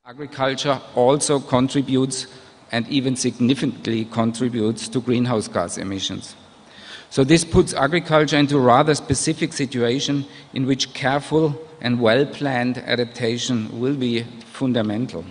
Agriculture also contributes, and even significantly contributes, to greenhouse gas emissions. So this puts agriculture into a rather specific situation in which careful and well-planned adaptation will be fundamental.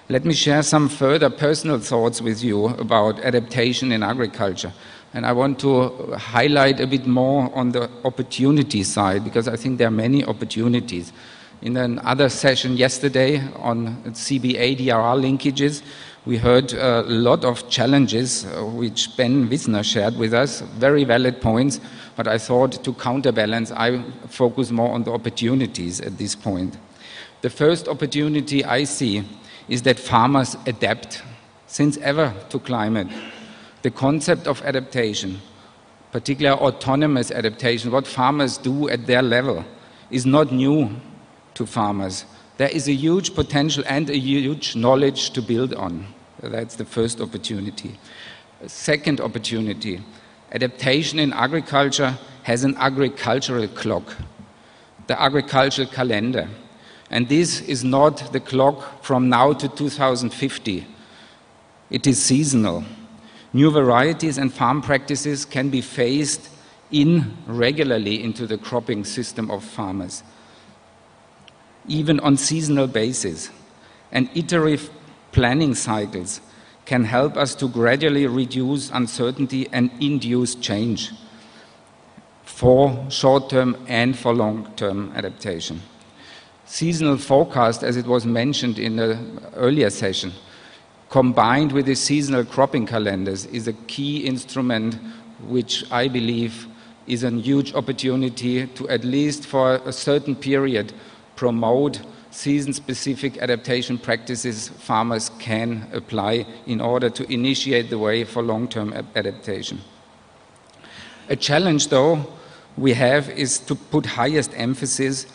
Let me share some further personal thoughts with you about adaptation in agriculture. And I want to highlight a bit more on the opportunity side, because I think there are many opportunities. In another session yesterday on CBA DRR linkages, we heard a lot of challenges which Ben Wissner shared with us, very valid points, but I thought to counterbalance, I focus more on the opportunities at this point. The first opportunity I see is that farmers adapt since ever to climate. The concept of adaptation, particularly autonomous adaptation, what farmers do at their level, is not new to farmers. There is a huge potential and a huge knowledge to build on. That's the first opportunity. Second opportunity, adaptation in agriculture has an agricultural clock, the agricultural calendar. And this is not the clock from now to 2050. It is seasonal. New varieties and farm practices can be phased in regularly into the cropping system of farmers, even on seasonal basis. And iterative planning cycles can help us to gradually reduce uncertainty and induce change for short-term and for long-term adaptation. Seasonal forecast, as it was mentioned in the earlier session, combined with the seasonal cropping calendars, is a key instrument which I believe is a huge opportunity to, at least for a certain period, promote season-specific adaptation practices farmers can apply in order to initiate the way for long-term adaptation. A challenge, though, we have is to put highest emphasis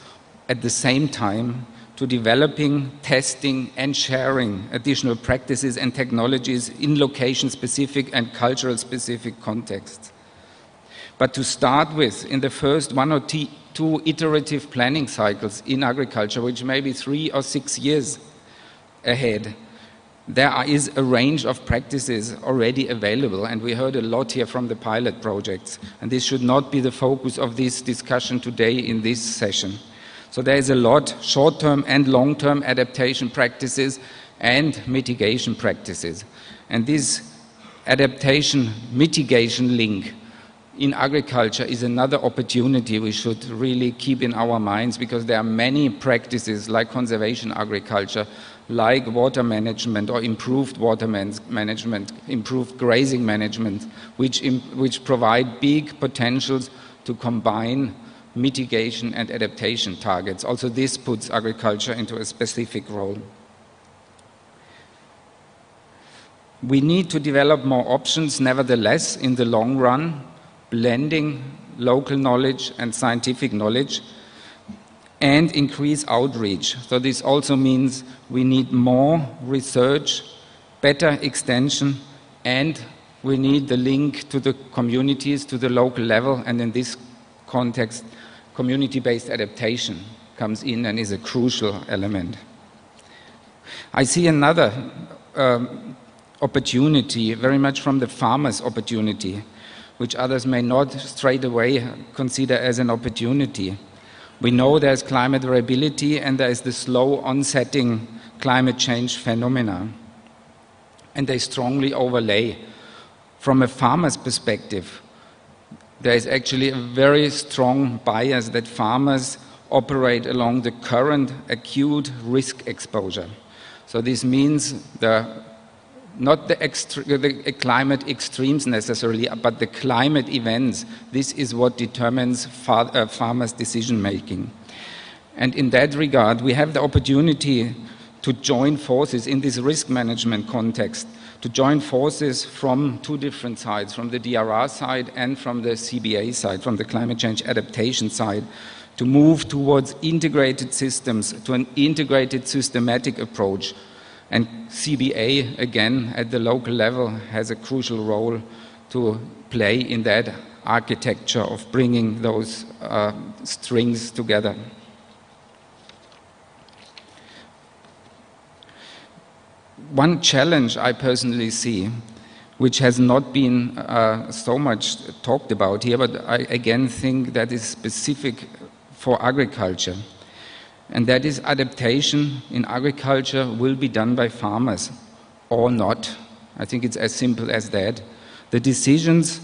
at the same time to developing, testing, and sharing additional practices and technologies in location-specific and cultural-specific contexts. But to start with, in the first 1 or 2 iterative planning cycles in agriculture, which may be 3 or 6 years ahead, there is a range of practices already available, and we heard a lot here from the pilot projects, and this should not be the focus of this discussion today in this session. So there is a lot, short-term and long-term adaptation practices and mitigation practices. And this adaptation mitigation link in agriculture is another opportunity we should really keep in our minds, because there are many practices like conservation agriculture, like water management or improved water management, improved grazing management, which provide big potentials to combine mitigation and adaptation targets. Also, this puts agriculture into a specific role. We need to develop more options, nevertheless, in the long run, blending local knowledge and scientific knowledge, and increase outreach. So this also means we need more research, better extension, and we need the link to the communities, to the local level, and in this context, community-based adaptation comes in and is a crucial element. I see another opportunity, very much from the farmer's opportunity, which others may not straight away consider as an opportunity. We know there's climate variability and there is the slow onsetting climate change phenomena, and they strongly overlay. From a farmer's perspective, there is actually a very strong bias that farmers operate along the current acute risk exposure. So this means not the climate extremes necessarily, but the climate events. This is what determines farmers' decision making. And in that regard, we have the opportunity to join forces in this risk management context, to join forces from 2 different sides, from the DRR side and from the CBA side, from the climate change adaptation side, to move towards integrated systems, to an integrated systematic approach. And CBA, again, at the local level, has a crucial role to play in that architecture of bringing those strings together. one challenge I personally see, which has not been so much talked about here, but I again think that is specific for agriculture. And that is adaptation in agriculture will be done by farmers or not. I think it's as simple as that. The decisions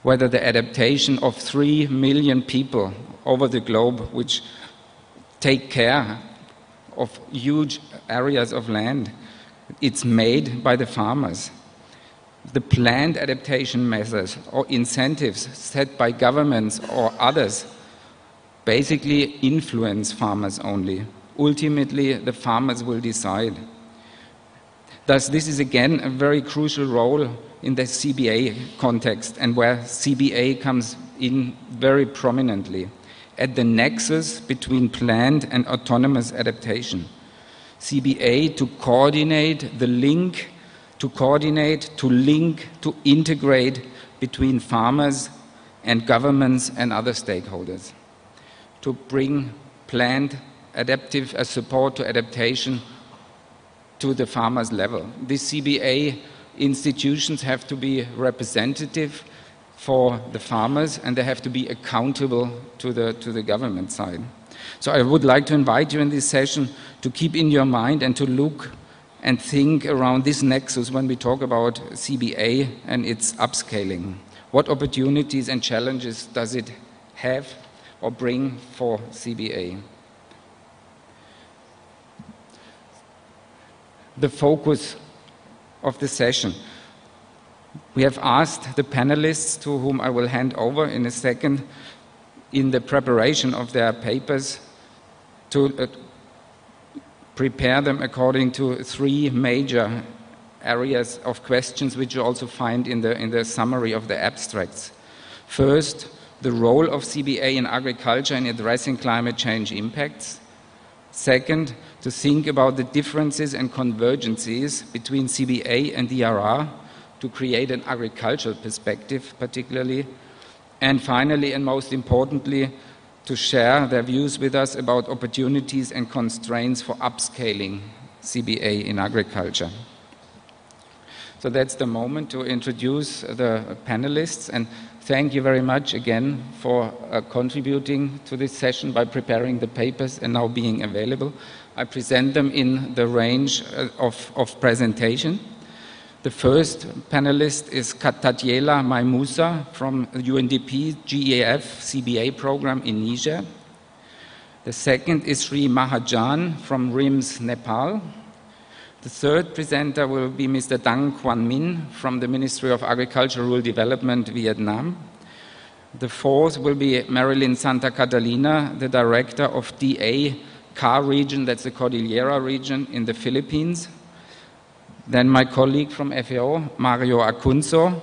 whether the adaptation of 3 million people over the globe, which take care of huge areas of land, it's made by the farmers. The planned adaptation measures or incentives set by governments or others basically influence farmers only. Ultimately, the farmers will decide. Thus, this is again a very crucial role in the CBA context, and where CBA comes in very prominently at the nexus between planned and autonomous adaptation. CBA to coordinate the link, to link, to integrate between farmers and governments and other stakeholders, to bring planned adaptive support to adaptation to the farmers' level. These CBA institutions have to be representative for the farmers, and they have to be accountable to the government side. So I would like to invite you in this session to keep in your mind and to look and think around this nexus when we talk about CBA and its upscaling. What opportunities and challenges does it have or bring for CBA? The focus of the session. We have asked the panelists, to whom I will hand over in a second, in the preparation of their papers, to prepare them according to 3 major areas of questions, which you also find in the summary of the abstracts. First, the role of CBA in agriculture in addressing climate change impacts. Second, to think about the differences and convergences between CBA and DRR to create an agricultural perspective particularly. And finally, and most importantly, to share their views with us about opportunities and constraints for upscaling CBA in agriculture. So that's the moment to introduce the panelists, and thank you very much again for contributing to this session by preparing the papers and now being available. I present them in the range of presentation. The first panelist is Tatiela Maimusa from UNDP GEF CBA program in Niger. The second is Sri Mahajan from RIMS, Nepal. The third presenter will be Mr. Dang Quan Min from the Ministry of Agriculture Rural Development, Vietnam. The fourth will be Marilyn Santa Catalina, the director of DA CAR region, that's the Cordillera region in the Philippines. Then my colleague from FAO, Mario Acunzo.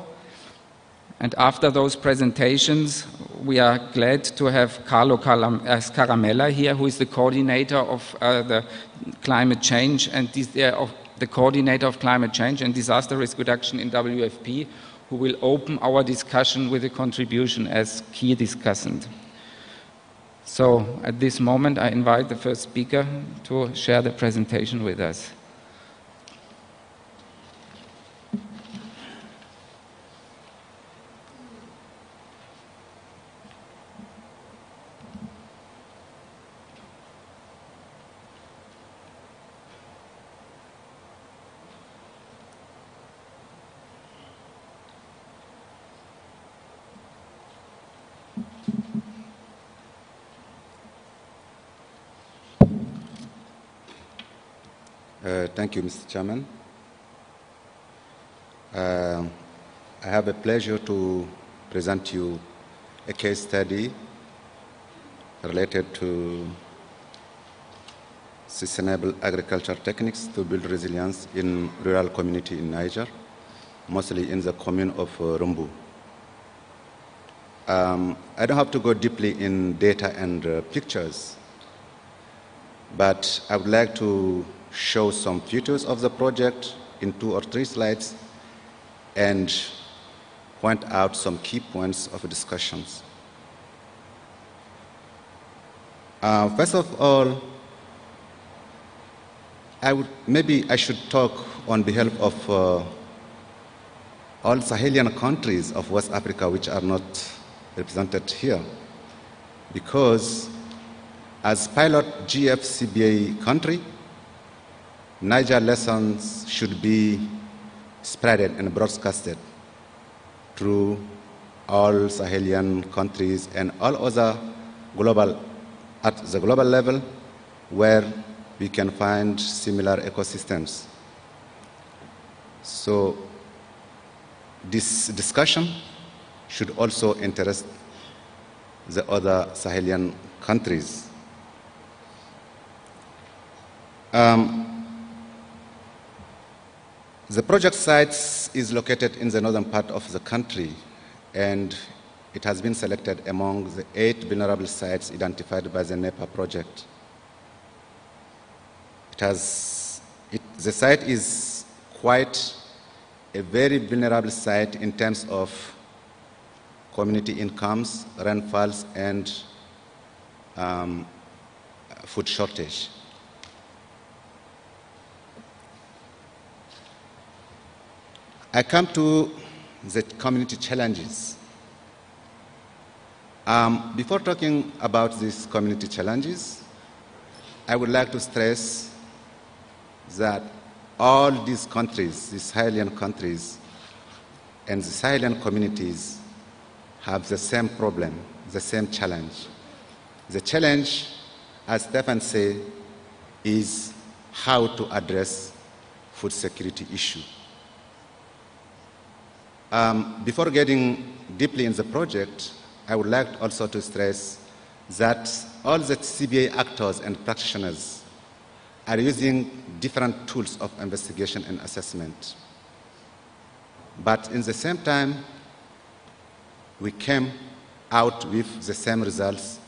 And after those presentations, we are glad to have Carlo Scaramella here, who is the coordinator of the climate change and the coordinator of climate change and disaster risk reduction in WFP, who will open our discussion with a contribution as key discussant. So at this moment, I invite the first speaker to share the presentation with us. Thank you, Mr. Chairman. I have a pleasure to present you a case study related to sustainable agriculture techniques to build resilience in rural community in Niger, mostly in the commune of Rumbu. I don't have to go deeply in data and pictures, but I would like to show some features of the project in 2 or 3 slides and point out some key points of discussions. First of all, maybe I should talk on behalf of all Sahelian countries of West Africa which are not represented here, because as pilot GF CBA country, Niger lessons should be spreaded and broadcasted through all Sahelian countries and all other at the global level where we can find similar ecosystems. So this discussion should also interest the other Sahelian countries. The project site is located in the northern part of the country, and it has been selected among the 8 vulnerable sites identified by the NEPA project. The site is quite a very vulnerable site in terms of community incomes, rainfalls, and food shortage. I come to the community challenges. Before talking about these community challenges, I would like to stress that all these countries, these Sahelian countries, and the Sahelian communities have the same problem, the same challenge. The challenge, as Stephan said, is how to address food security issue. Before getting deeply in the project, I would like also to stress that all the CBA actors and practitioners are using different tools of investigation and assessment. But in the same time, we came out with the same results,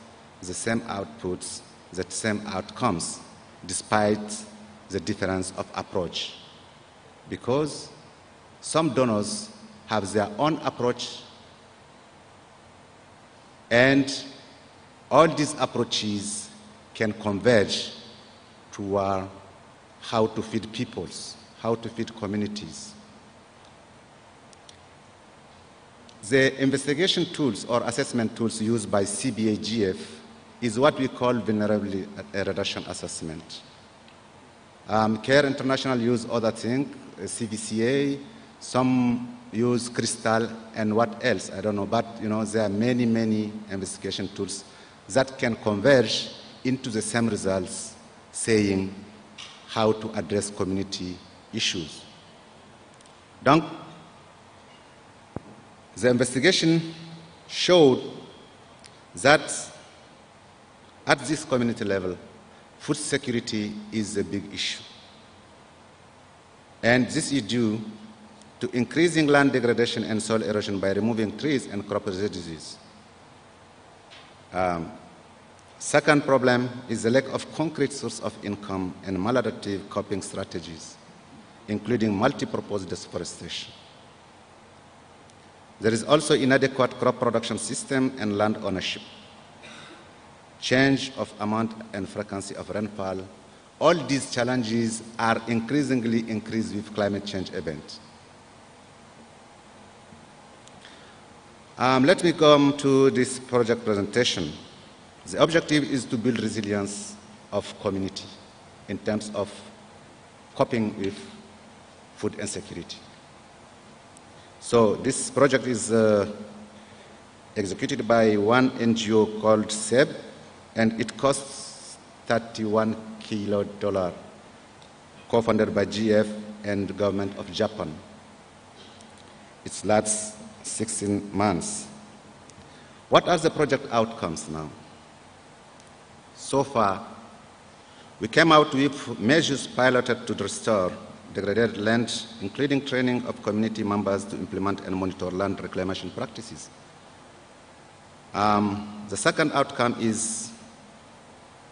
the same outputs, the same outcomes, despite the difference of approach. Because some donors have their own approach, and all these approaches can converge toward how to feed peoples, how to feed communities. The investigation tools or assessment tools used by CBA GF is what we call vulnerability reduction assessment. CARE International use other things, CVCA, some use Crystal, and what else, I don't know, but there are many, many investigation tools that can converge into the same results, saying how to address community issues. Donc, the investigation showed that at this community level, food security is a big issue. And this is due to increasing land degradation and soil erosion by removing trees and crop residues. Second problem is the lack of concrete source of income and maladaptive coping strategies, including multi-purpose deforestation. There is also inadequate crop production system and land ownership, change of amount and frequency of rainfall. All these challenges are increasingly increased with climate change events. Let me come to this project presentation. The objective is to build resilience of community in terms of coping with food insecurity. So this project is executed by one NGO called SEB, and it costs $31 kilo, co-funded by GF and the government of Japan. It lasts 16 months. What are the project outcomes now? So far, we came out with measures piloted to restore degraded land, including training of community members to implement and monitor land reclamation practices. The second outcome is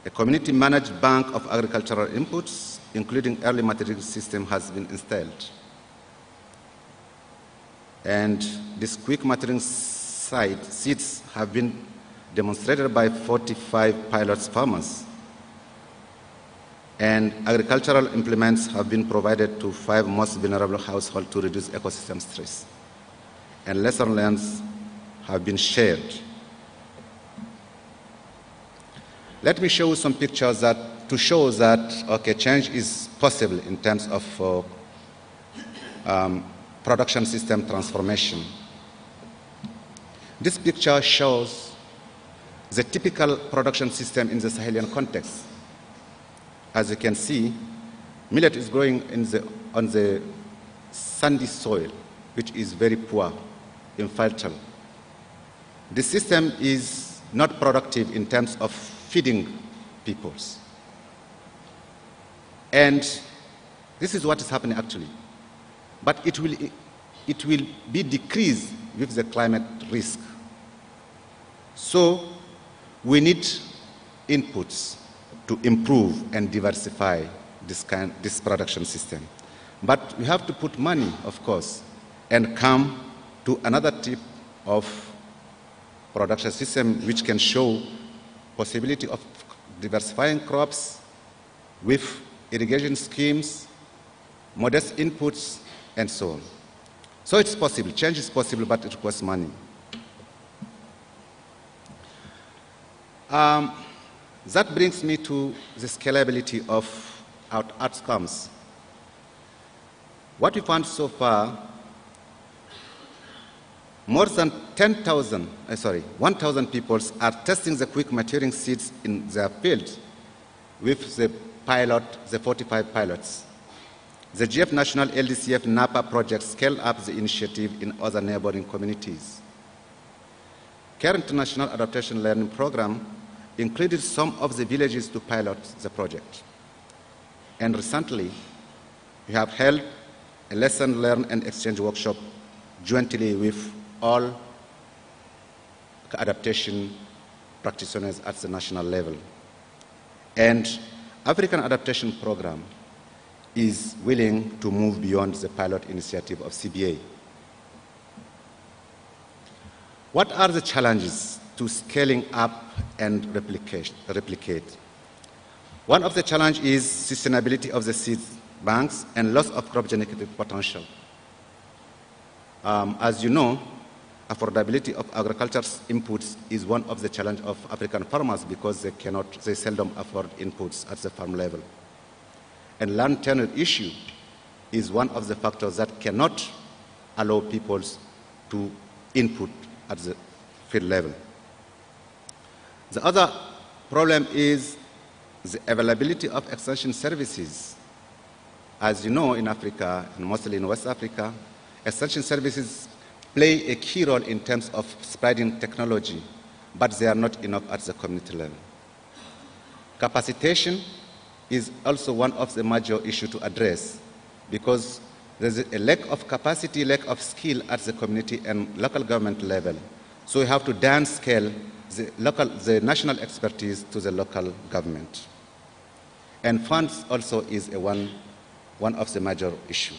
a community-managed bank of agricultural inputs, including early material system, has been installed. And these quick maturing seeds have been demonstrated by 45 pilot farmers. And agricultural implements have been provided to 5 most vulnerable households to reduce ecosystem stress. And lessons learned have been shared. Let me show you some pictures to show that change is possible in terms of production system transformation. This picture shows the typical production system in the Sahelian context. As you can see, millet is growing on the sandy soil, which is very poor, infertile. The system is not productive in terms of feeding peoples. And this is what is happening actually. But it will be decreased with the climate risk. So we need inputs to improve and diversify this production system. But we have to put money, of course, and come to another type of production system which can show possibility of diversifying crops with irrigation schemes, modest inputs, and so on. So it's possible, change is possible, but it requires money. That brings me to the scalability of our outcomes. What we found so far, more than 1,000 people are testing the quick maturing seeds in their fields with the 45 pilots. The GF National LDCF NAPA project scaled up the initiative in other neighboring communities. CARE International Adaptation Learning Program included some of the villages to pilot the project. And recently, we have held a lesson learn and exchange workshop jointly with all adaptation practitioners at the national level. And African Adaptation Program is willing to move beyond the pilot initiative of CBA. What are the challenges to scaling up and replicate? One of the challenges is sustainability of the seed banks and loss of crop genetic potential. As you know, affordability of agricultural inputs is one of the challenges of African farmers because they seldom afford inputs at the farm level. And land tenure issue is one of the factors that cannot allow people to input at the field level. The other problem is the availability of extension services. As you know, in Africa, and mostly in West Africa, extension services play a key role in terms of spreading technology, but they are not enough at the community level. Capacitation is also one of the major issues to address because there's a lack of capacity, lack of skill at the community and local government level. So we have to downscale the national expertise to the local government. And funds also is one of the major issues.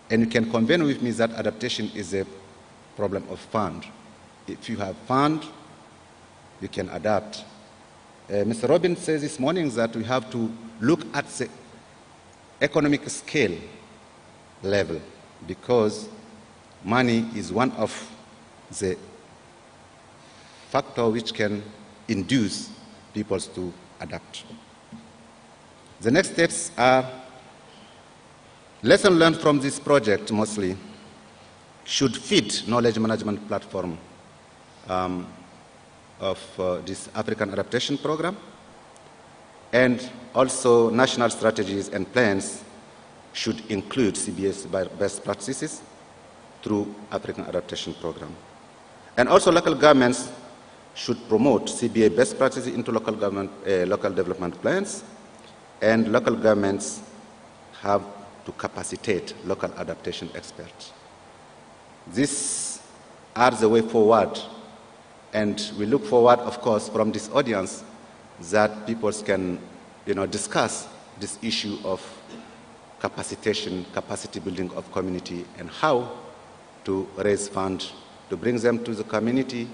And you can convene with me that adaptation is a problem of fund. If you have fund, you can adapt. Mr. Robin says this morning that we have to look at the economic scale level because money is one of the factors which can induce people to adapt. The next steps are lessons learned from this project mostly should feed knowledge management platform of this African Adaptation Program, and also national strategies and plans should include CBA's best practices through African Adaptation Program. And also local governments should promote CBA best practices into local development plans, and local governments have to capacitate local adaptation experts. These are the way forward. And we look forward, of course, from this audience that people can, discuss this issue of capacitation, capacity building of community, and how to raise funds to bring them to the community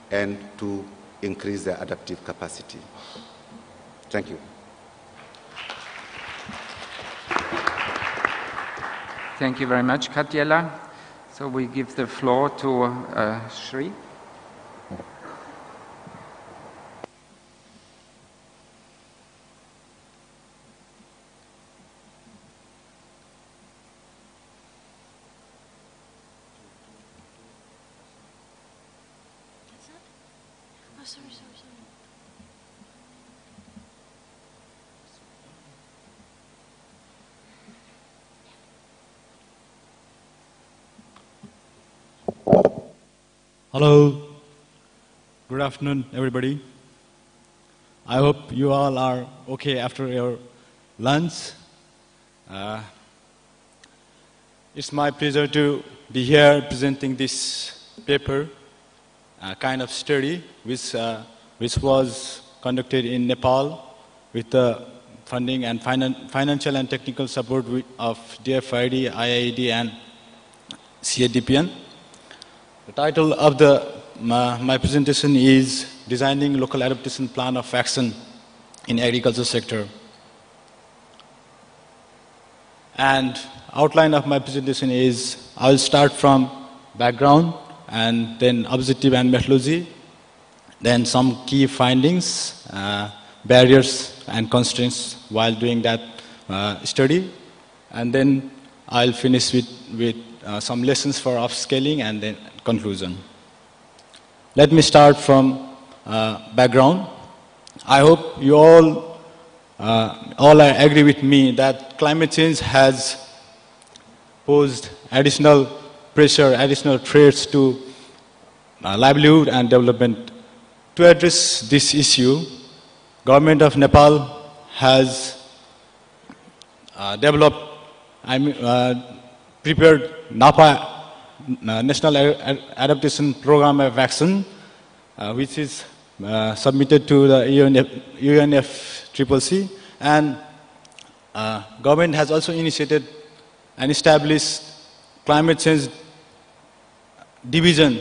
and to increase their adaptive capacity. Thank you. Thank you very much, Katiela. So we give the floor to Shri. Hello, good afternoon, everybody. I hope you all are okay after your lunch. It's my pleasure to be here presenting this paper, kind of study, which was conducted in Nepal with the funding and financial and technical support of DFID, IIED, and CADPN. The title of my presentation is Designing Local Adaptation Plan of Action in Agriculture Sector. And outline of my presentation is, I will start from background and then objective and methodology, then some key findings, barriers and constraints while doing that study, and then I'll finish with some lessons for upscaling and then conclusion. Let me start from background. I hope you all agree with me that climate change has posed additional pressure, additional threats to livelihood and development. To address this issue, Government of Nepal has prepared NAPA, National Adaptation Program of Action, which is submitted to the UNFCCC, and government has also initiated and established climate change division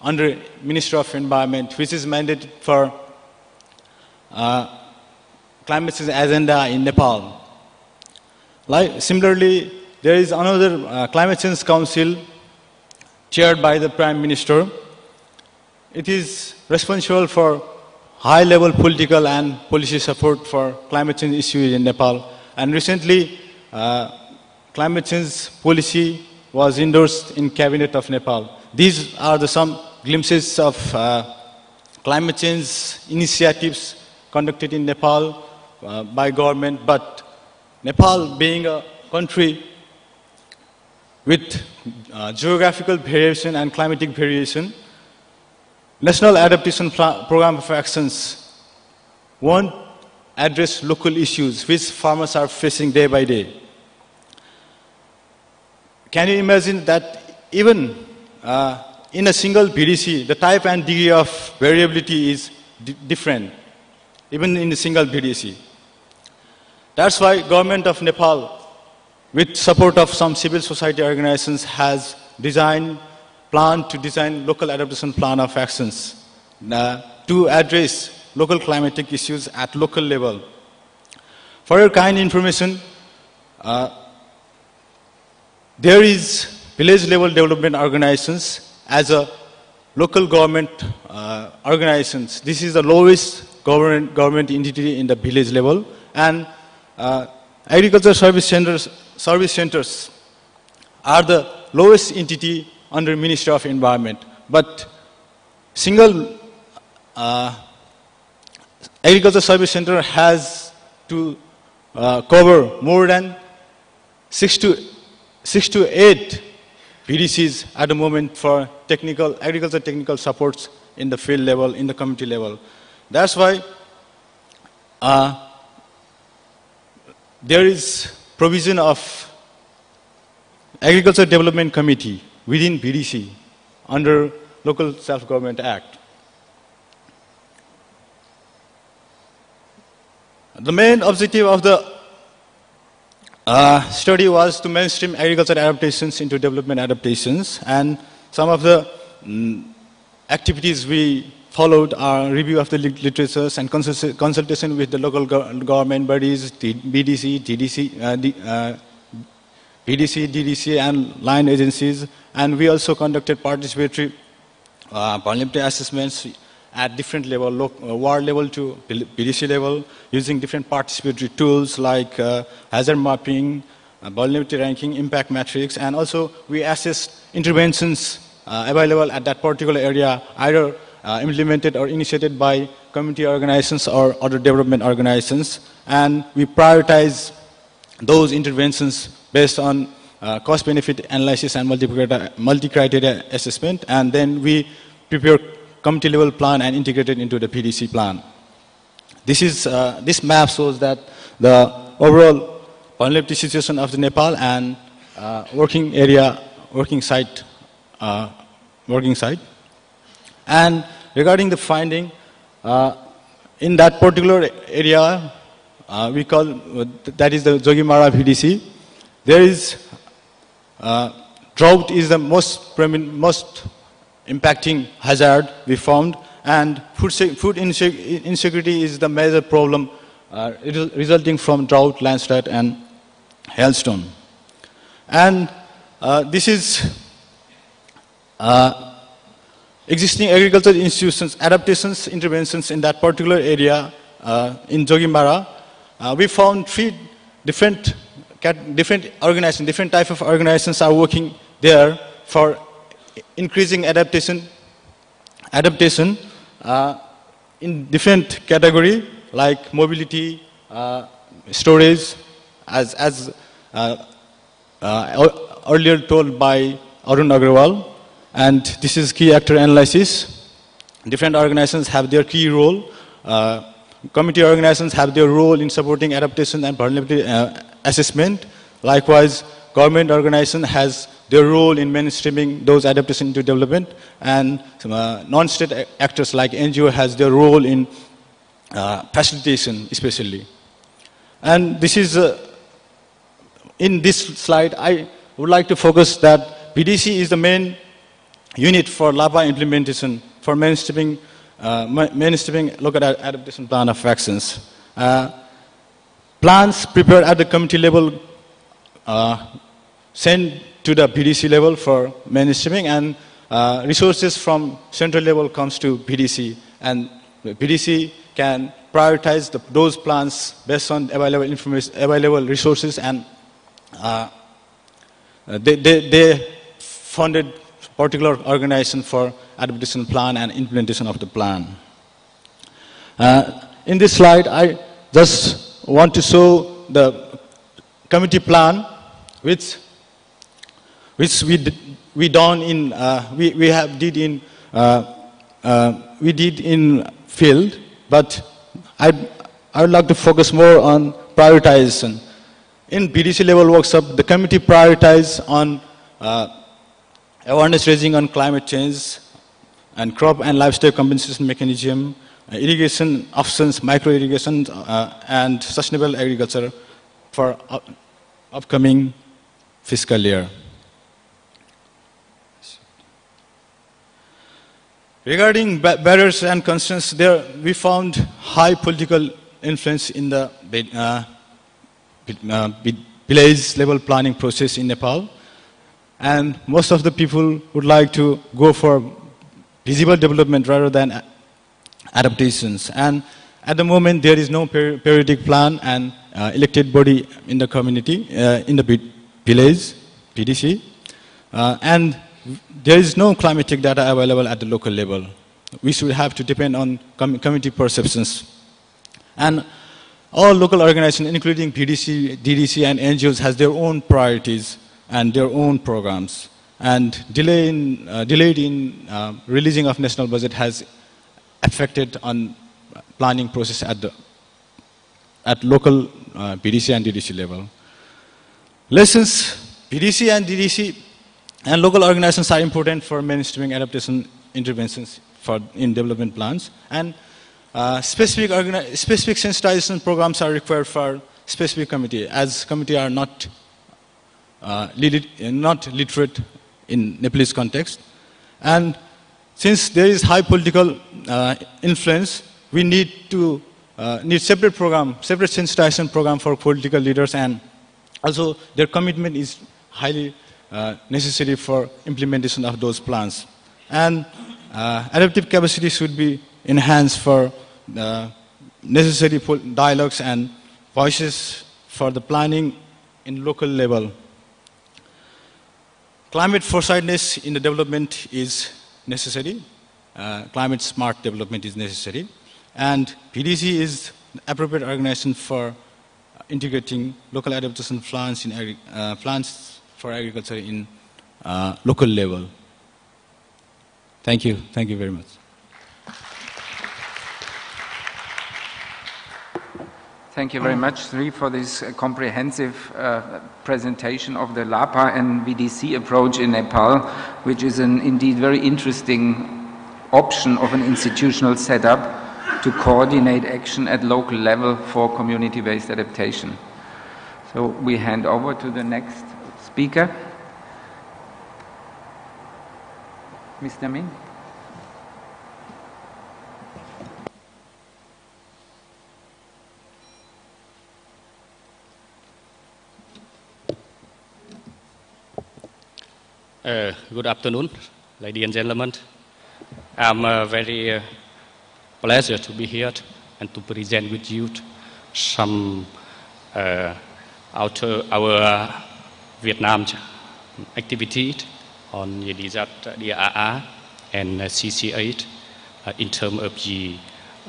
under Ministry of Environment, which is mandated for climate change agenda in Nepal. Similarly, there is another Climate Change Council chaired by the Prime Minister. It is responsible for high-level political and policy support for climate change issues in Nepal. And recently, climate change policy was endorsed in Cabinet of Nepal. These are some glimpses of climate change initiatives conducted in Nepal by government, but Nepal being a country with geographical variation and climatic variation, National Adaptation Program of Actions won't address local issues which farmers are facing day by day. Can you imagine that even in a single BDC, the type and degree of variability is different, even in a single BDC. That's why Government of Nepal, with support of some civil society organizations, has planned to design local adaptation plan of actions to address local climatic issues at local level. For your kind information, there is village level development organizations as a local government organizations. This is the lowest government entity in the village level, and agriculture service centers are the lowest entity under Ministry of Environment. But single agriculture service center has to cover more than 6 to 8 VDCs at the moment for agriculture technical supports in the field level, in the community level. That's why there is provision of Agriculture Development Committee within BDC under Local Self-Government Act. The main objective of the study was to mainstream agriculture adaptations into development adaptations, and some of the activities we followed are review of the literatures and consultation with the local government bodies, BDC, PDC, DDC, and line agencies. And we also conducted participatory vulnerability assessments at different level, ward level to PDC level, using different participatory tools like hazard mapping, vulnerability ranking, impact matrix, and also we assessed interventions available at that particular area, either implemented or initiated by community organizations or other development organizations, and we prioritize those interventions based on cost-benefit analysis and multi-criteria assessment, and then we prepare community-level plan and integrate it into the PDC plan. This map shows that the overall vulnerability situation of the Nepal and working site. And regarding the finding, in that particular area, we call that is the Jogimara PDC. There is drought is the most impacting hazard we found, and food insecurity is the major problem resulting from drought, landslide, and hailstone. And this is existing agricultural institutions, adaptations, interventions in that particular area in Jogimara. We found three different organizations, different type of organizations are working there for increasing adaptation in different category like mobility, storage, as earlier told by Arun Agrawal. And this is key actor analysis. Different organizations have their key role. Community organizations have their role in supporting adaptation and vulnerability assessment. Likewise, government organization has their role in mainstreaming those adaptation into development, and non-state actors like NGO has their role in facilitation especially. And this is, in this slide, I would like to focus that PDC is the main unit for LAPA implementation for mainstreaming local adaptation plan of actions. Plans prepared at the community level sent to the PDC level for mainstreaming, and resources from central level comes to PDC, and PDC can prioritize those plans based on available information, available resources, and they funded particular organization for adaptation plan and implementation of the plan. In this slide, I just want to show the committee plan, which we did in field, but I would like to focus more on prioritization. In PDC level workshop, the committee prioritized on awareness raising on climate change and crop and livestock compensation mechanism, irrigation options, micro irrigation, and sustainable agriculture for upcoming fiscal year. Regarding barriers and constraints, there we found high political influence in the village level planning process in Nepal, and most of the people would like to go for visible development rather than adaptations. And at the moment, there is no periodic plan and elected body in the community, in the village, PDC, and there is no climatic data available at the local level. We should have to depend on community perceptions. And all local organizations, including PDC, DDC, and NGOs, has their own priorities and their own programs. And delayed in releasing of national budget has affected on planning process at local PDC and DDC level. Lessons: PDC and DDC and local organizations are important for mainstreaming adaptation interventions in development plans, and specific sensitization programs are required for specific committee, as committee are not literate in Nepalese context. And since there is high political influence, we need separate sensitization program for political leaders, and also their commitment is highly necessary for implementation of those plans. And adaptive capacity should be enhanced for necessary dialogues and voices for the planning in local level. Climate foresightness in the development is necessary. Climate smart development is necessary. And PDC is the appropriate organization for integrating local adaptation plans, plans for agriculture in local level. Thank you. Thank you very much. Thank you very much, Sri, for this comprehensive presentation of the LAPA and VDC approach in Nepal, which is an indeed very interesting option of an institutional setup to coordinate action at local level for community-based adaptation. So we hand over to the next speaker. Mr. Min. Good afternoon, ladies and gentlemen. I'm very pleasure to be here and to present with you some our Vietnam activity on the DRR and CCA in terms of the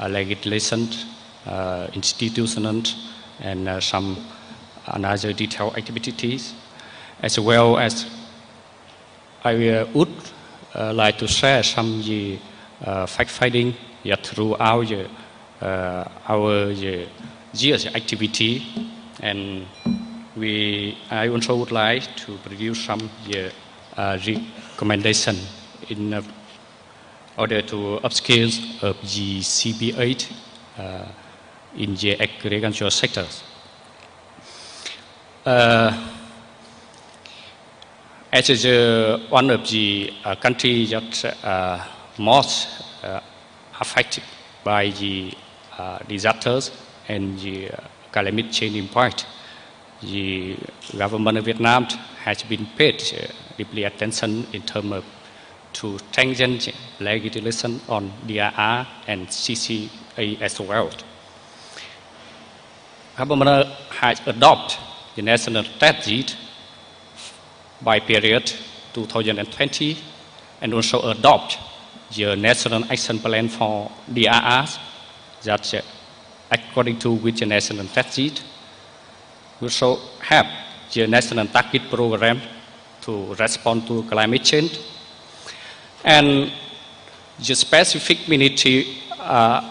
legislation, institutional, and some other detailed activities, as well as I would like to share some fact-finding throughout our year's activity, and I also would like to produce some recommendation in order to upscale of the CBA in the agricultural sectors. As one of the countries that most affected by the disasters and the climate change impact, the government of Vietnam has been paid deeply attention in terms of to strengthen legislation on DRR and CCA as well. Government has adopted the national strategy by period 2020 and also adopt the National Action Plan for DRRs that according to which the national strategy we also have the national target program to respond to climate change, and the specific ministry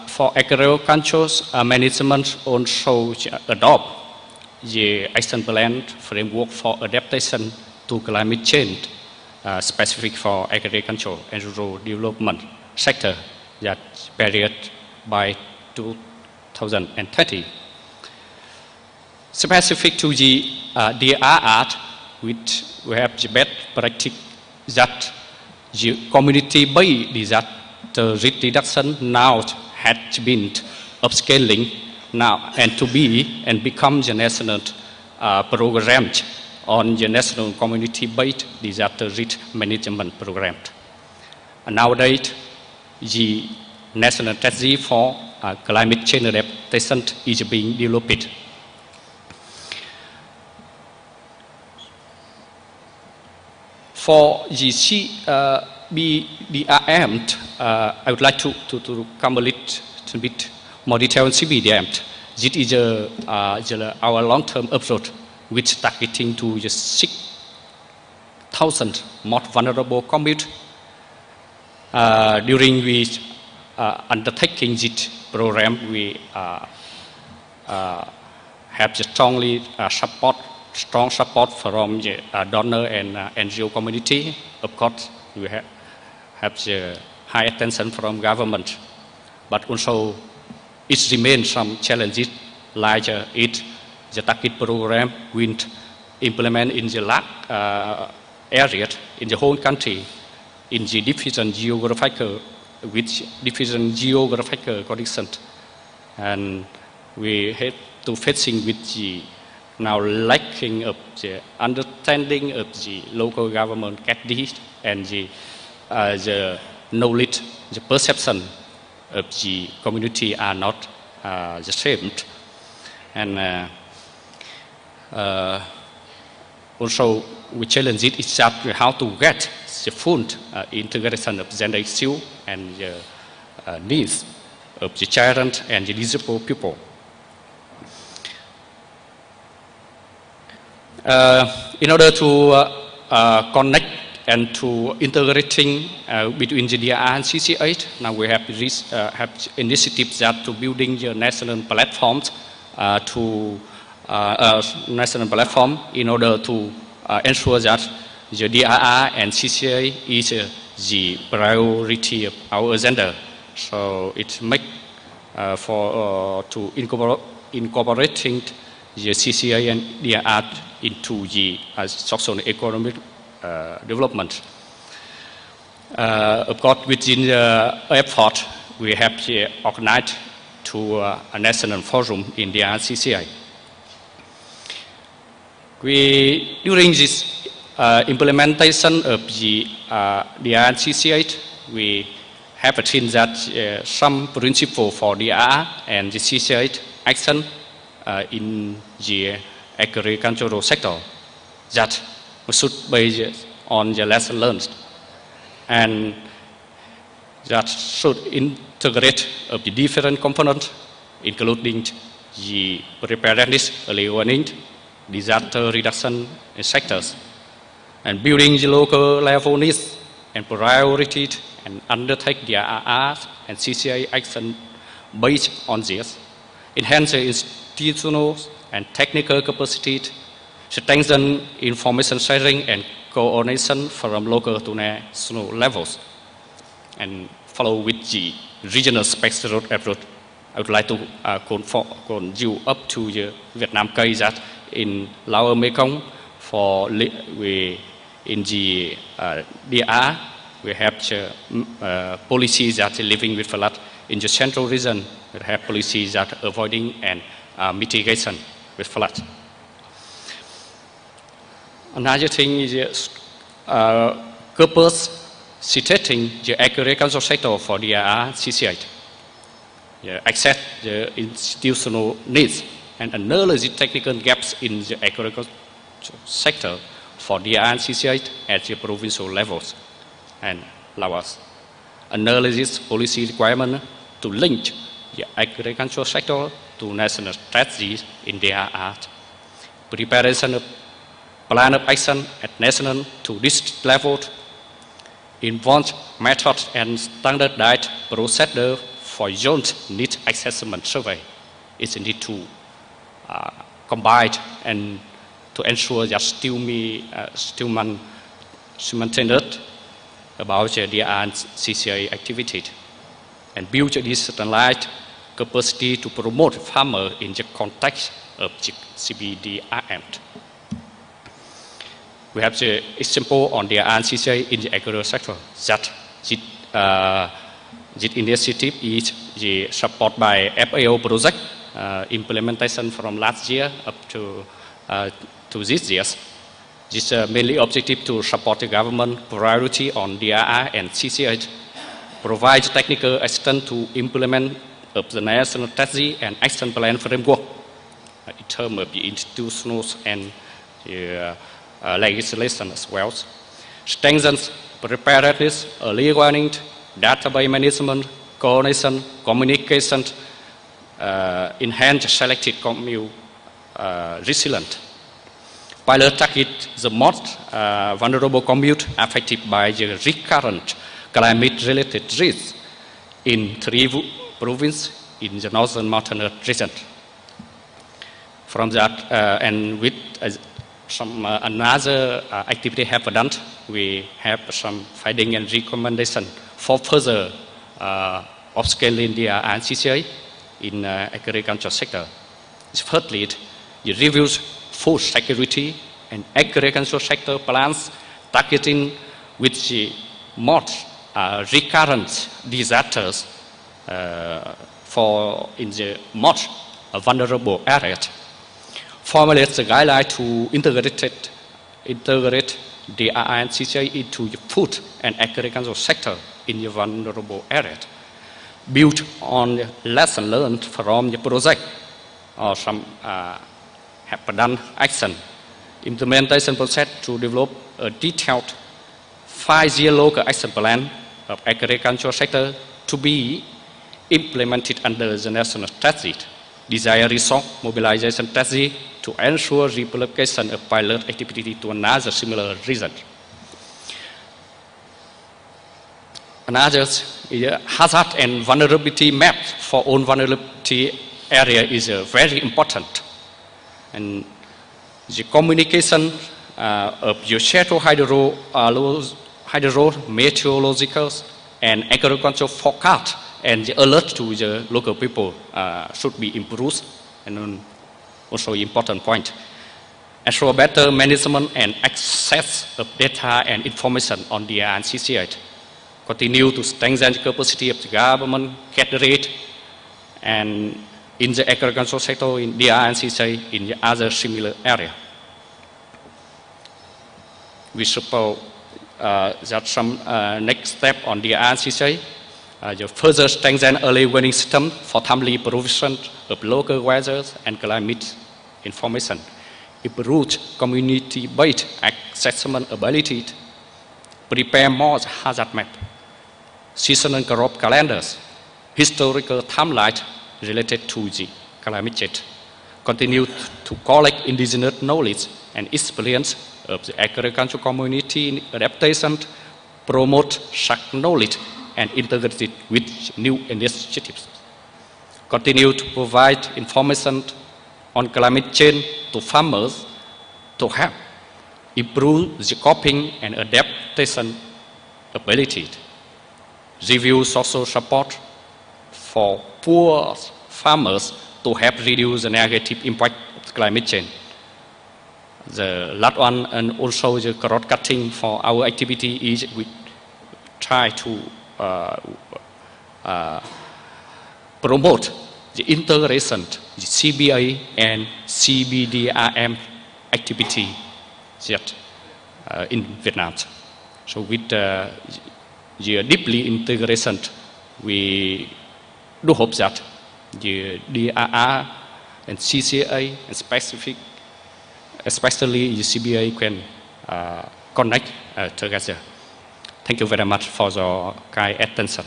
for agricultural management also adopt the action plan framework for adaptation to climate change, specific for agriculture and rural development sector that period by 2030. Specific to the DRR, which we have the best practice that the community-based disaster risk reduction now has been upscaling now and to be and become the national program on the national community-based disaster risk management program. And nowadays, the national strategy for climate change adaptation is being developed. For the CBDRM, I would like to come a little bit more detail on CBDRM. This is our long-term approach, which targeting to the 6,000 most vulnerable communities. During which undertaking this program, we have the strong support from the donor and NGO community. Of course, we have the high attention from government, but also it remains some challenges like the target program will implement in the large area in the whole country in the different geographical conditions, and we have to facing with the now lacking of the understanding of the local government get this and the knowledge, the perception of the community are not the same. And also we challenge it is that how to get the full integration of gender issue and the needs of the children and the disabled people. In order to connect and to integrating between the DRR and CCH, now we have initiatives that to building the national platforms national platform in order to ensure that the DRR and CCA is the priority of our agenda. So it makes to incorporating the CCA and DRR into the social and economic development. Of course, within the effort, we have organized to a national forum in the CCI. During this implementation of the CCI, we have seen that some principle for DRR and the CCI action in the agricultural sector that should be on the lesson learned and that should integrate of the different components, including the preparedness, early warning, disaster reduction sectors, and building the local level needs and priorities and undertake the RR and CCA action based on this, enhance the institutional and technical capacity, strengthen information sharing and coordination from local to national levels, and follow with the regional spectral approach. I would like to contribute up to the Vietnam case that in Lower Mekong in the DR we have policies that living with flood. In the central region we have policies that avoiding and mitigation with flood. Another thing is capacitating the agricultural sector for the CCI. Access the institutional needs and analyze the technical gaps in the agricultural sector for the CCI at the provincial levels, and Laos. Analysis policy requirement to link the agricultural sector to national strategies in their art. Preparation of plan of action at national to district level, involved methods and standardized procedure for joint need assessment survey. It's need to combine and to ensure that still maintained about the CCA activity and build this decentralized capacity to promote farmer in the context of CBDRM. We have the example on the CCA in the agricultural sector that this initiative is the support by FAO project implementation from last year up to this year. This mainly objective to support the government priority on DRR and CCA, provide technical assistance to implement of the national strategy and action plan framework in terms of the institutional and the legislation as well. Strengthens preparedness, early warning, database management, coordination, communication, enhance selected commune resilient. Pilot target the most vulnerable commune affected by the recurrent climate-related risks in 3 provinces in the northern mountainous region. From that, and with some another activity have done, we have some finding and recommendation for further upscaling the CCA in agriculture sector. Thirdly, the reviews food security and agricultural sector plans targeting with the most recurrent disasters for in the most vulnerable areas. formulate the guideline to integrate the DRR and CCA into the food and agricultural sector in the vulnerable areas, built on the lesson learned from the project or some have done action implementation process to develop a detailed 5-year local action plan of agricultural sector to be implemented under the national strategy, desired resource mobilization strategy to ensure replication of pilot activity to another similar region. Another is hazard and vulnerability map for all vulnerability area is very important. And the communication of your hydrometeorological and agricultural forecast and the alert to the local people should be improved, and also important point. Ensure better management and access of data and information on the CCA. Continue to strengthen the capacity of the government, cabinet, and in the agricultural sector, in the CCA, in the other similar area. We suppose that some next step on the CCA, the further strengthen early warning system for timely provision of local weather and climate information, improve community-based assessment ability, prepare more hazard map, seasonal crop calendars, historical timeline related to the climate change, continue to collect indigenous knowledge and experience of the agricultural community adaptation, promote such knowledge and integrate it with new initiatives. Continue to provide information on climate change to farmers to help improve the coping and adaptation ability. Review social support for poor farmers to help reduce the negative impact of climate change. The last one, and also the crop cutting for our activity, is we try to promote the integration, the CBA and CBDRM activity yet in Vietnam. So with the deeply integration, we do hope that the DRR and CCA and especially the CBA can connect together. Thank you very much for your kind attention.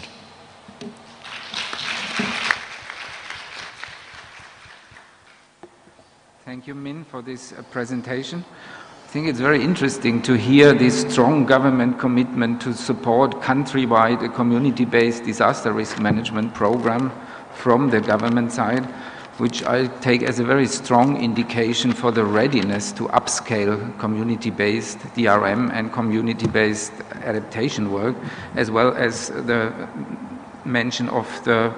Thank you, Min, for this presentation. I think it's very interesting to hear this strong government commitment to support countrywide a community-based disaster risk management program from the government side, which I take as a very strong indication for the readiness to upscale community-based DRM and community-based adaptation work, as well as the mention of the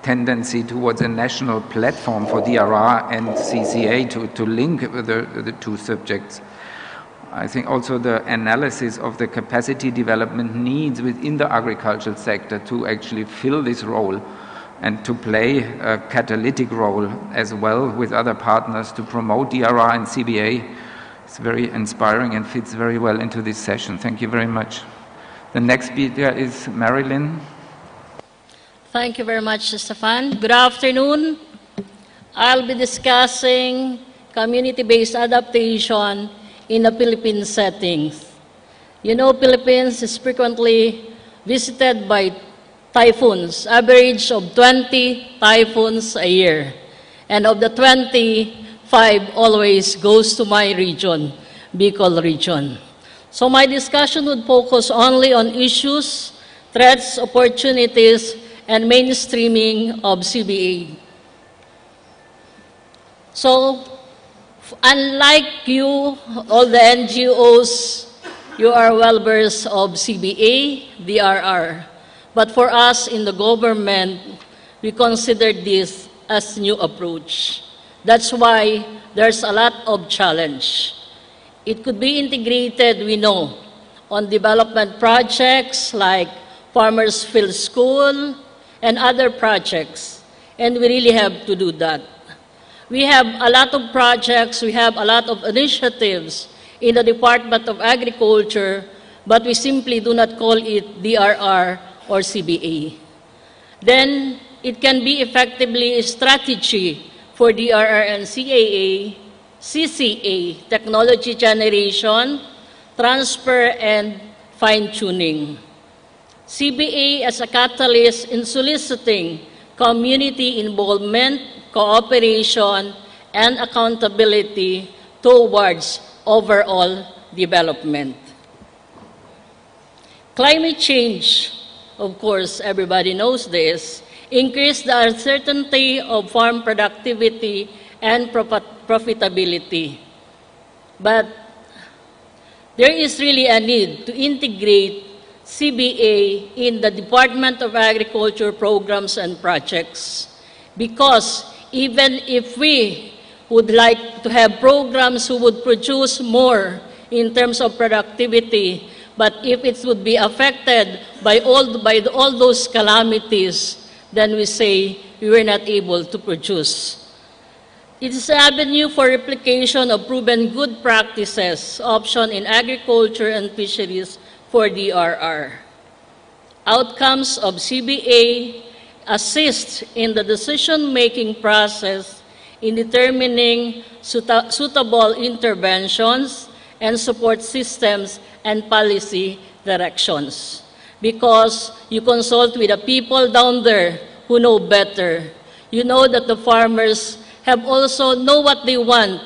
tendency towards a national platform for DRR and CCA to link the two subjects. I think also the analysis of the capacity development needs within the agricultural sector to actually fill this role and to play a catalytic role as well with other partners to promote DRR and CBA. It's very inspiring and fits very well into this session. Thank you very much. The next speaker is Marilyn. Thank you very much, Stephan. Good afternoon. I'll be discussing community-based adaptation in a Philippine settings. You know, Philippines is frequently visited by typhoons, average of 20 typhoons a year. And of the 25 always goes to my region, Bicol region. So my discussion would focus only on issues, threats, opportunities, and mainstreaming of CBA. So, unlike you, all the NGOs, you are well versed of CBA, DRR. But for us in the government, we consider this as new approach. That's why there's a lot of challenge. It could be integrated, we know, on development projects like Farmers Field School and other projects, and we really have to do that. We have a lot of projects, we have a lot of initiatives in the Department of Agriculture, but we simply do not call it DRR or CBA. Then it can be effectively a strategy for DRR and CCA, technology generation, transfer, and fine-tuning. CBA as a catalyst in soliciting community involvement, cooperation, and accountability towards overall development. Climate change, of course, everybody knows this, increased the uncertainty of farm productivity and profitability. But there is really a need to integrate CBA in the Department of Agriculture programs and projects, because even if we would like to have programs who would produce more in terms of productivity, but if it would be affected by all those calamities, then we say we were not able to produce. It is an avenue for replication of proven good practices option in agriculture and fisheries for DRR. Outcomes of CBA assist in the decision-making process in determining suitable interventions and support systems and policy directions. Because you consult with the people down there who know better. You know that the farmers have also know what they want,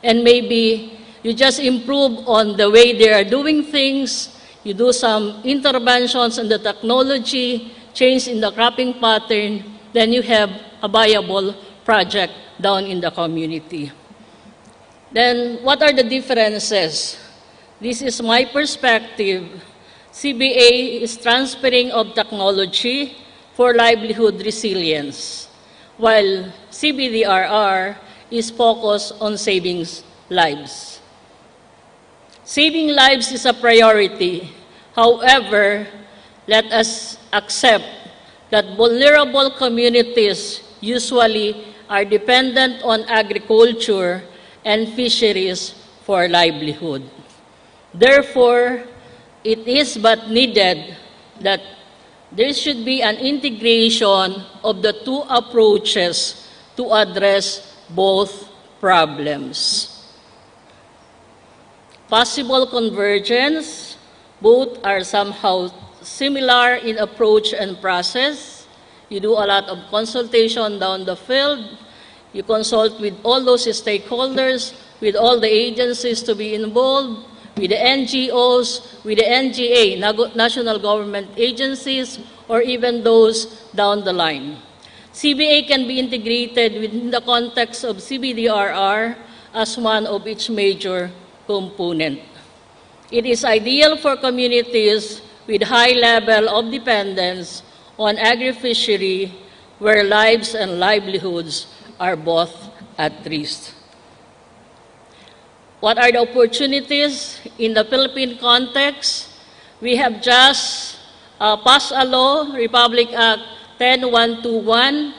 and maybe you just improve on the way they are doing things, you do some interventions in the technology, change in the cropping pattern, then you have a viable project down in the community. Then what are the differences? This is my perspective. CBA is transferring of technology for livelihood resilience, while CBDRR is focused on saving lives. Saving lives is a priority. However, let us accept that vulnerable communities usually are dependent on agriculture and fisheries for livelihood. Therefore, it is but needed that there should be an integration of the two approaches to address both problems. Possible convergence, both are somehow similar in approach and process. You do a lot of consultation down the field. You consult with all those stakeholders, with all the agencies to be involved, with the NGOs, with the NGA, national government agencies, or even those down the line. CBA can be integrated within the context of CBDRR as one of its major component. It is ideal for communities with high level of dependence on agri-fishery where lives and livelihoods are both at risk. What are the opportunities in the Philippine context? We have just passed a law, Republic Act 10121,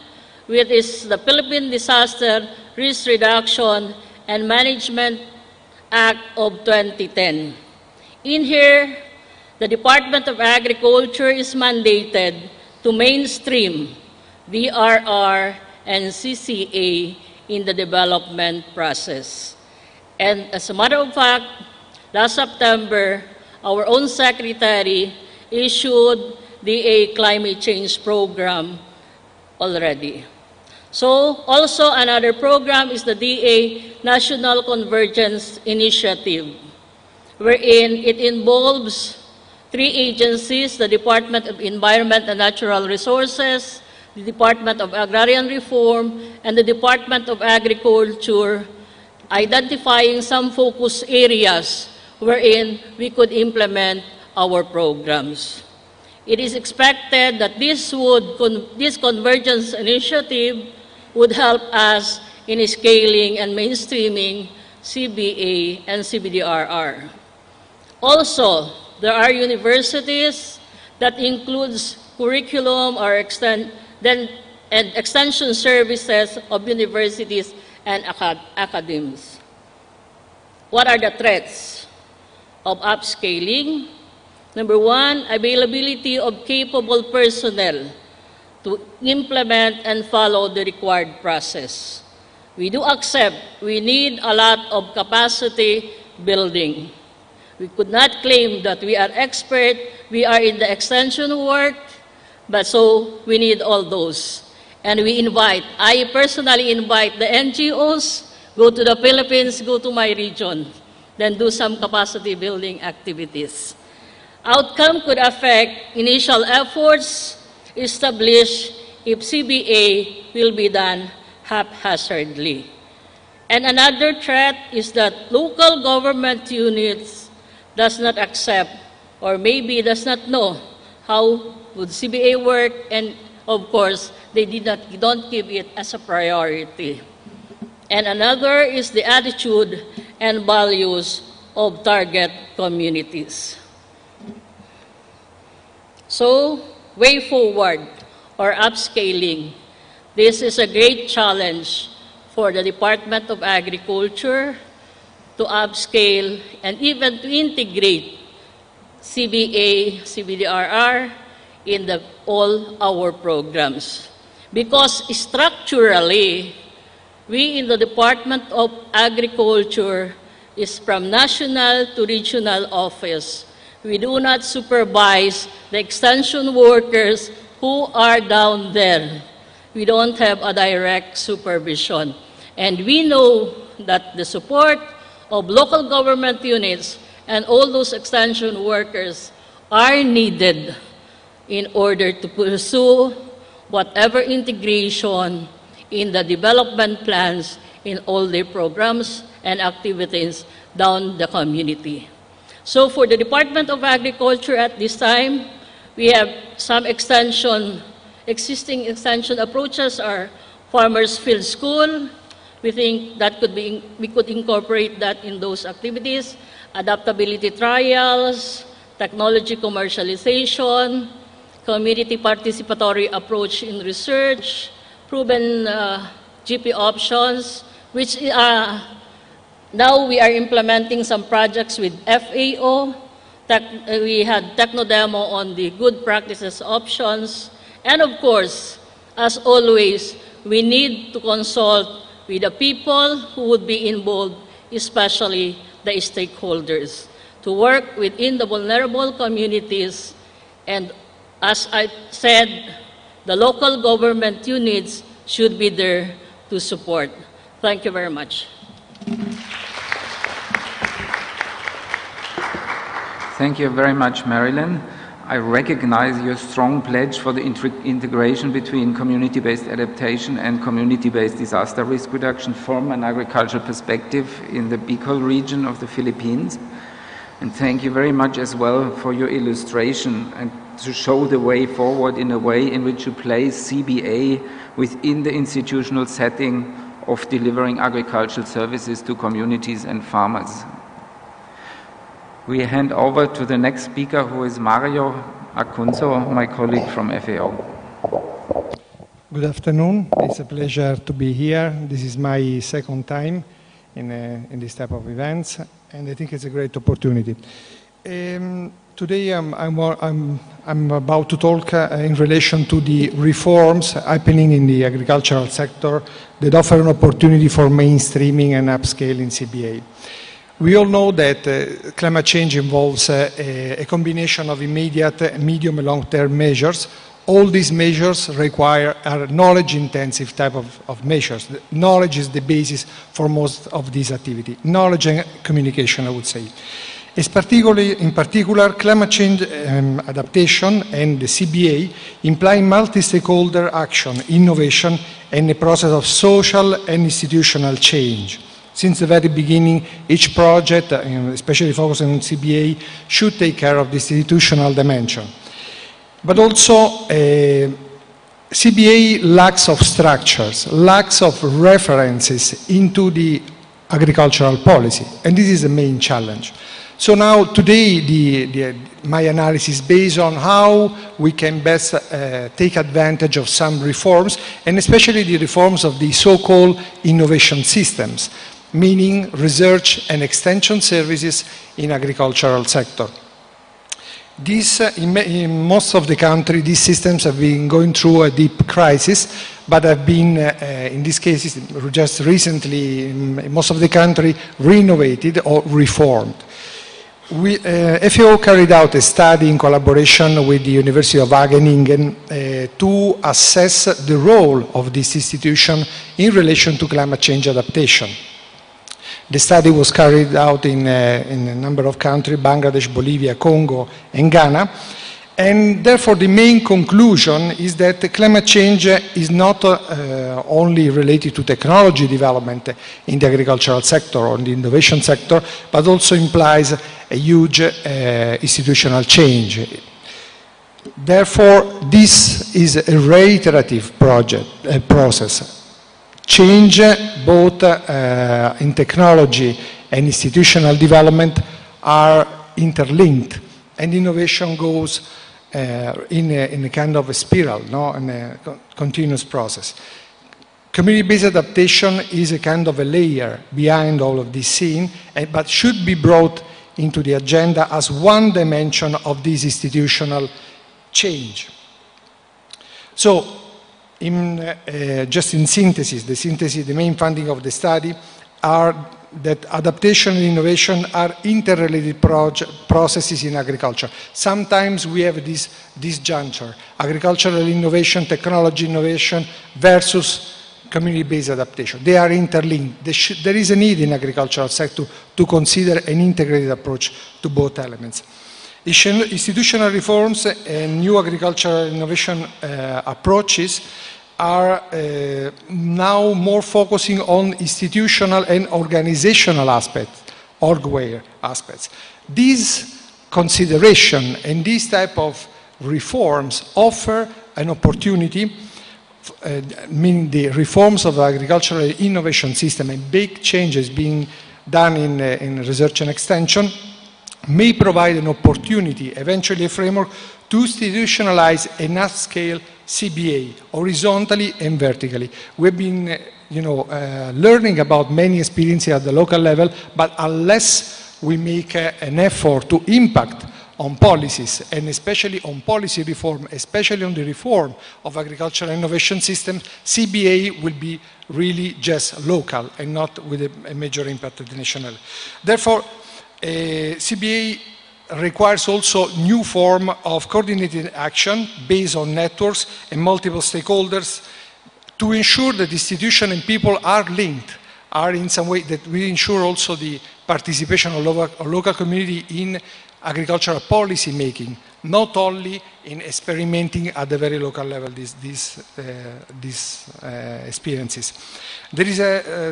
which is the Philippine Disaster Risk Reduction and Management Act of 2010. In here, the Department of Agriculture is mandated to mainstream DRR and CCA in the development process. And as a matter of fact, last September, our own secretary issued the climate change program already. So also another program is the DA National Convergence Initiative, wherein it involves 3 agencies, the Department of Environment and Natural Resources, the Department of Agrarian Reform, and the Department of Agriculture, identifying some focus areas wherein we could implement our programs. It is expected that this convergence initiative would help us in scaling and mainstreaming CBA and CBDRR. Also, there are universities that includes curriculum or extension services of universities and academies. What are the threats of upscaling? Number one, availability of capable personnel to implement and follow the required process. We do accept we need a lot of capacity building. We could not claim that we are expert, we are in the extension work, but so we need all those. And I personally invite the NGOs, go to the Philippines, go to my region, then do some capacity building activities. Outcome could affect initial efforts established if CBA will be done haphazardly. And another threat is that local government units does not accept or maybe does not know how would CBA work, and of course, they don't give it as a priority. And another is the attitude and values of target communities. So, way forward or upscaling. This is a great challenge for the Department of Agriculture to upscale and even to integrate CBA, CBDRR in all our programs. Because structurally, we in the Department of Agriculture is from national to regional office. We do not supervise the extension workers who are down there. We don't have a direct supervision. And we know that the support of local government units and all those extension workers are needed in order to pursue whatever integration in the development plans in all the programs and activities down the community. So for the Department of Agriculture at this time, we have some existing extension approaches are Farmers Field School. We think that we could incorporate that in those activities, adaptability trials, technology commercialization, community participatory approach in research, proven GP options, which now we are implementing some projects with FAO. We had techno demo on the good practices options. And of course, as always, we need to consult with the people who would be involved, especially the stakeholders, to work within the vulnerable communities. And as I said, the local government units should be there to support. Thank you very much. Thank you very much, Marilyn. I recognize your strong pledge for the integration between community-based adaptation and community-based disaster risk reduction from an agricultural perspective in the Bicol region of the Philippines. And thank you very much as well for your illustration and to show the way forward in a way in which you place CBA within the institutional setting of delivering agricultural services to communities and farmers. We hand over to the next speaker, who is Mario Acunzo, my colleague from FAO. Good afternoon. It's a pleasure to be here. This is my second time in this type of events, and I think it's a great opportunity. Today I'm about to talk in relation to the reforms happening in the agricultural sector that offer an opportunity for mainstreaming and upscaling CBA. We all know that climate change involves a combination of immediate, medium and long-term measures. All these measures require a knowledge-intensive type of measures. Knowledge is the basis for most of these activity. Knowledge and communication, I would say. In particular, climate change adaptation and the CBA imply multi-stakeholder action, innovation, and a process of social and institutional change. Since the very beginning, each project, especially focusing on CBA, should take care of the institutional dimension. But also, CBA lacks of structures, lacks of references into the agricultural policy, and this is the main challenge. So now today my analysis is based on how we can best take advantage of some reforms, and especially the reforms of the so-called innovation systems, meaning research and extension services in agricultural sector. In most of the country, these systems have been going through a deep crisis, but have been, in this case, just recently, in most of the country, renovated or reformed. FAO carried out a study in collaboration with the University of Wageningen to assess the role of this institution in relation to climate change adaptation. The study was carried out in a number of countries, Bangladesh, Bolivia, Congo, and Ghana. And therefore, the main conclusion is that climate change is not only related to technology development in the agricultural sector or in the innovation sector, but also implies a huge institutional change. Therefore, this is a reiterative process. Change both in technology and institutional development are interlinked, and innovation goes in a kind of a spiral, no? In a continuous process. Community-based adaptation is a kind of a layer behind all of this scene, but should be brought into the agenda as one dimension of this institutional change. So, just in synthesis, the main finding of the study are that adaptation and innovation are interrelated processes in agriculture. Sometimes we have this disjuncture, agricultural innovation, technology innovation versus community-based adaptation. They are interlinked. There is a need in agricultural sector to consider an integrated approach to both elements. Institutional reforms and new agricultural innovation approaches are now more focusing on institutional and organizational aspects, orgware aspects. These consideration and these type of reforms offer an opportunity, meaning the reforms of the agricultural innovation system and big changes being done in research and extension may provide an opportunity, eventually a framework, to institutionalize a large-scale CBA, horizontally and vertically. We've been learning about many experiences at the local level, but unless we make an effort to impact on policies, and especially on policy reform, especially on the reform of agricultural innovation systems, CBA will be really just local and not with a major impact at the national level. Therefore, CBA requires also new form of coordinated action based on networks and multiple stakeholders to ensure that institutions and people are linked, are in some way that we ensure also the participation of local community in agricultural policy making, not only in experimenting at the very local level these experiences. There is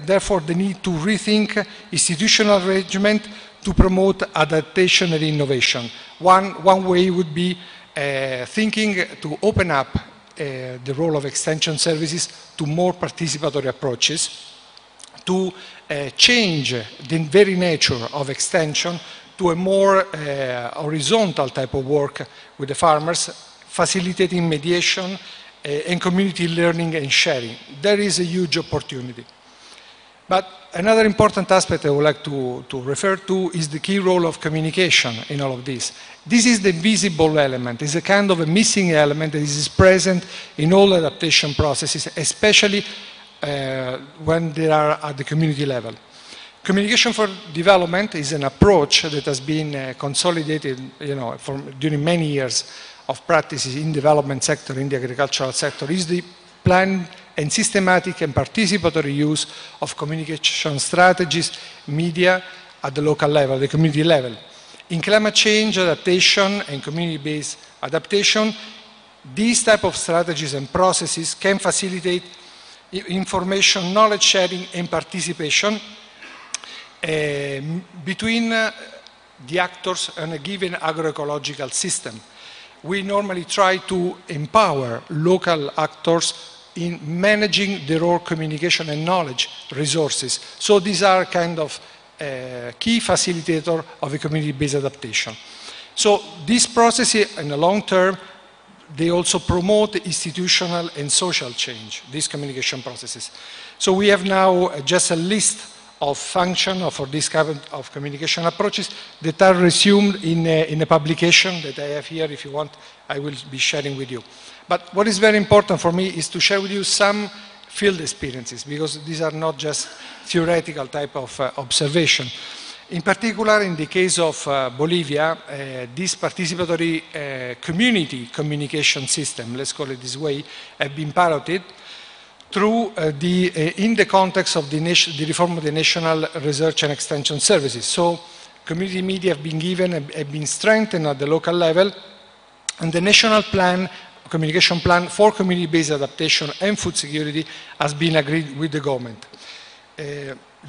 therefore the need to rethink institutional arrangement to promote adaptation and innovation. One way would be thinking to open up the role of extension services to more participatory approaches, to change the very nature of extension to a more horizontal type of work with the farmers, facilitating mediation and community learning and sharing. There is a huge opportunity. But another important aspect I would like to refer to is the key role of communication in all of this. This is the visible element. It's a kind of a missing element that is present in all adaptation processes, especially when they are at the community level. Communication for development is an approach that has been consolidated, during many years of practices in development sector, in the agricultural sector. Is the planned and systematic and participatory use of communication strategies, media at the local level, the community level. In climate change adaptation and community-based adaptation, these type of strategies and processes can facilitate information, knowledge sharing and participation between the actors in a given agroecological system. We normally try to empower local actors in managing their own communication and knowledge resources. So these are kind of key facilitator of a community-based adaptation. So these processes, in the long term, they also promote institutional and social change, these communication processes. So we have now just a list of functions for this kind of communication approaches that are resumed in a publication that I have here. If you want, I will be sharing with you. But what is very important for me is to share with you some field experiences, because these are not just theoretical type of observation. In particular, in the case of Bolivia, this participatory community communication system, let's call it this way, have been piloted through in the context of the reform of the National Research and Extension Services. So community media have been given, have been strengthened at the local level, and the national plan, communication plan for community-based adaptation and food security has been agreed with the government.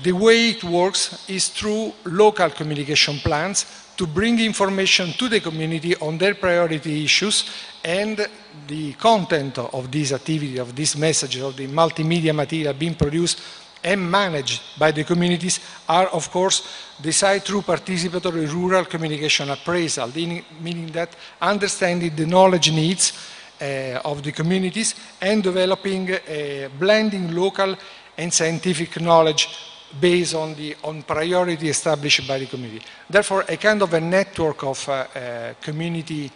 The way it works is through local communication plans to bring information to the community on their priority issues, and the content of this activity, of these messages, of the multimedia material being produced and managed by the communities are, of course, decided through participatory rural communication appraisal, meaning that understanding the knowledge needs of the communities and developing, blending local and scientific knowledge based on priority established by the community. Therefore, a kind of a network of community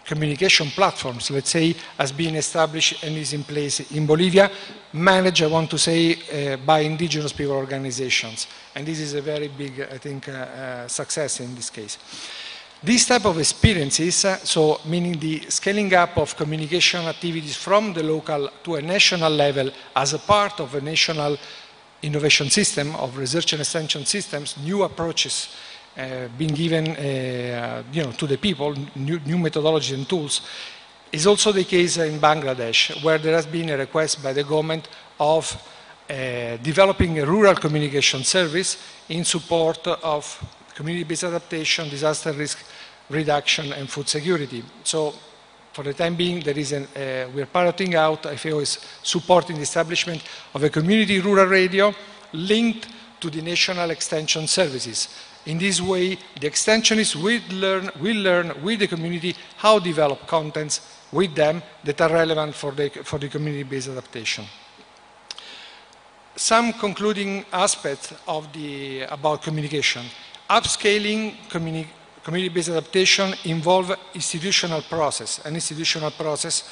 communication platforms, let's say, has been established and is in place in Bolivia, managed, I want to say, by indigenous people organizations. And this is a very big, I think, success in this case. These type of experiences, so meaning the scaling up of communication activities from the local to a national level as a part of a national innovation system of research and extension systems, new approaches being given to the people, new methodologies and tools, is also the case in Bangladesh, where there has been a request by the government of developing a rural communication service in support of community-based adaptation, disaster risk reduction, and food security. So, for the time being, there is we're piloting out, FAO is supporting the establishment of a community rural radio linked to the national extension services. In this way, the extensionists will learn with the community how to develop contents with them that are relevant for the community-based adaptation. Some concluding aspects about communication. Upscaling community-based adaptation involve institutional process, an institutional process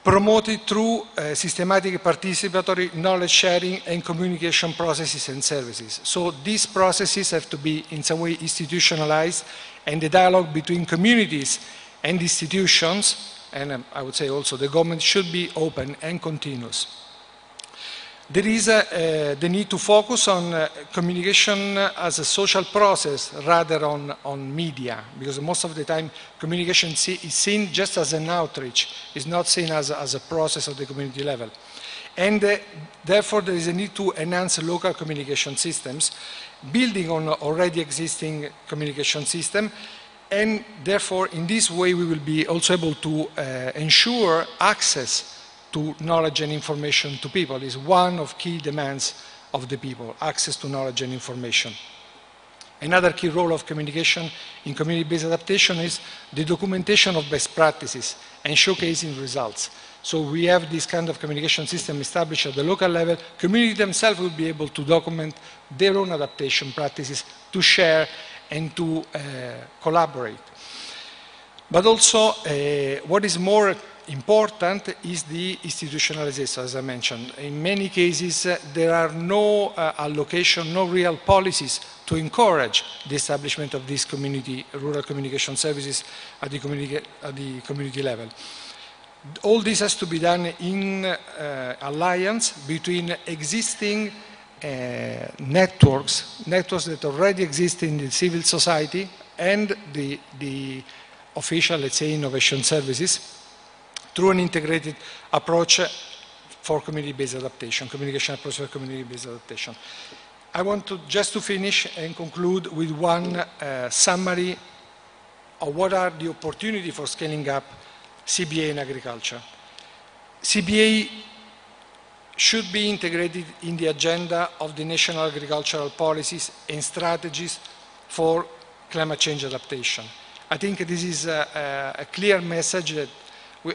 promoted through systematic participatory knowledge sharing and communication processes and services. So these processes have to be in some way institutionalized, and the dialogue between communities and institutions, and I would say also the government, should be open and continuous. There is the need to focus on communication as a social process rather on media, because most of the time communication is seen just as an outreach, it's not seen as a process at the community level. And therefore there is a need to enhance local communication systems, building on already existing communication system, and therefore in this way we will be also able to ensure access to knowledge and information to people. Is one of key demands of the people, access to knowledge and information. Another key role of communication in community-based adaptation is the documentation of best practices and showcasing results. So we have this kind of communication system established at the local level. Community themselves will be able to document their own adaptation practices, to share and to collaborate. But also, what is more important is the institutionalization, as I mentioned. In many cases, there are no allocation, no real policies to encourage the establishment of these rural communication services at the community level. All this has to be done in alliance between existing networks that already exist in the civil society and the official, let's say, innovation services, through an integrated approach for community-based adaptation, communication approach for community-based adaptation. I want just to finish and conclude with one summary of what are the opportunities for scaling up CBA in agriculture. CBA should be integrated in the agenda of the national agricultural policies and strategies for climate change adaptation. I think this is a clear message that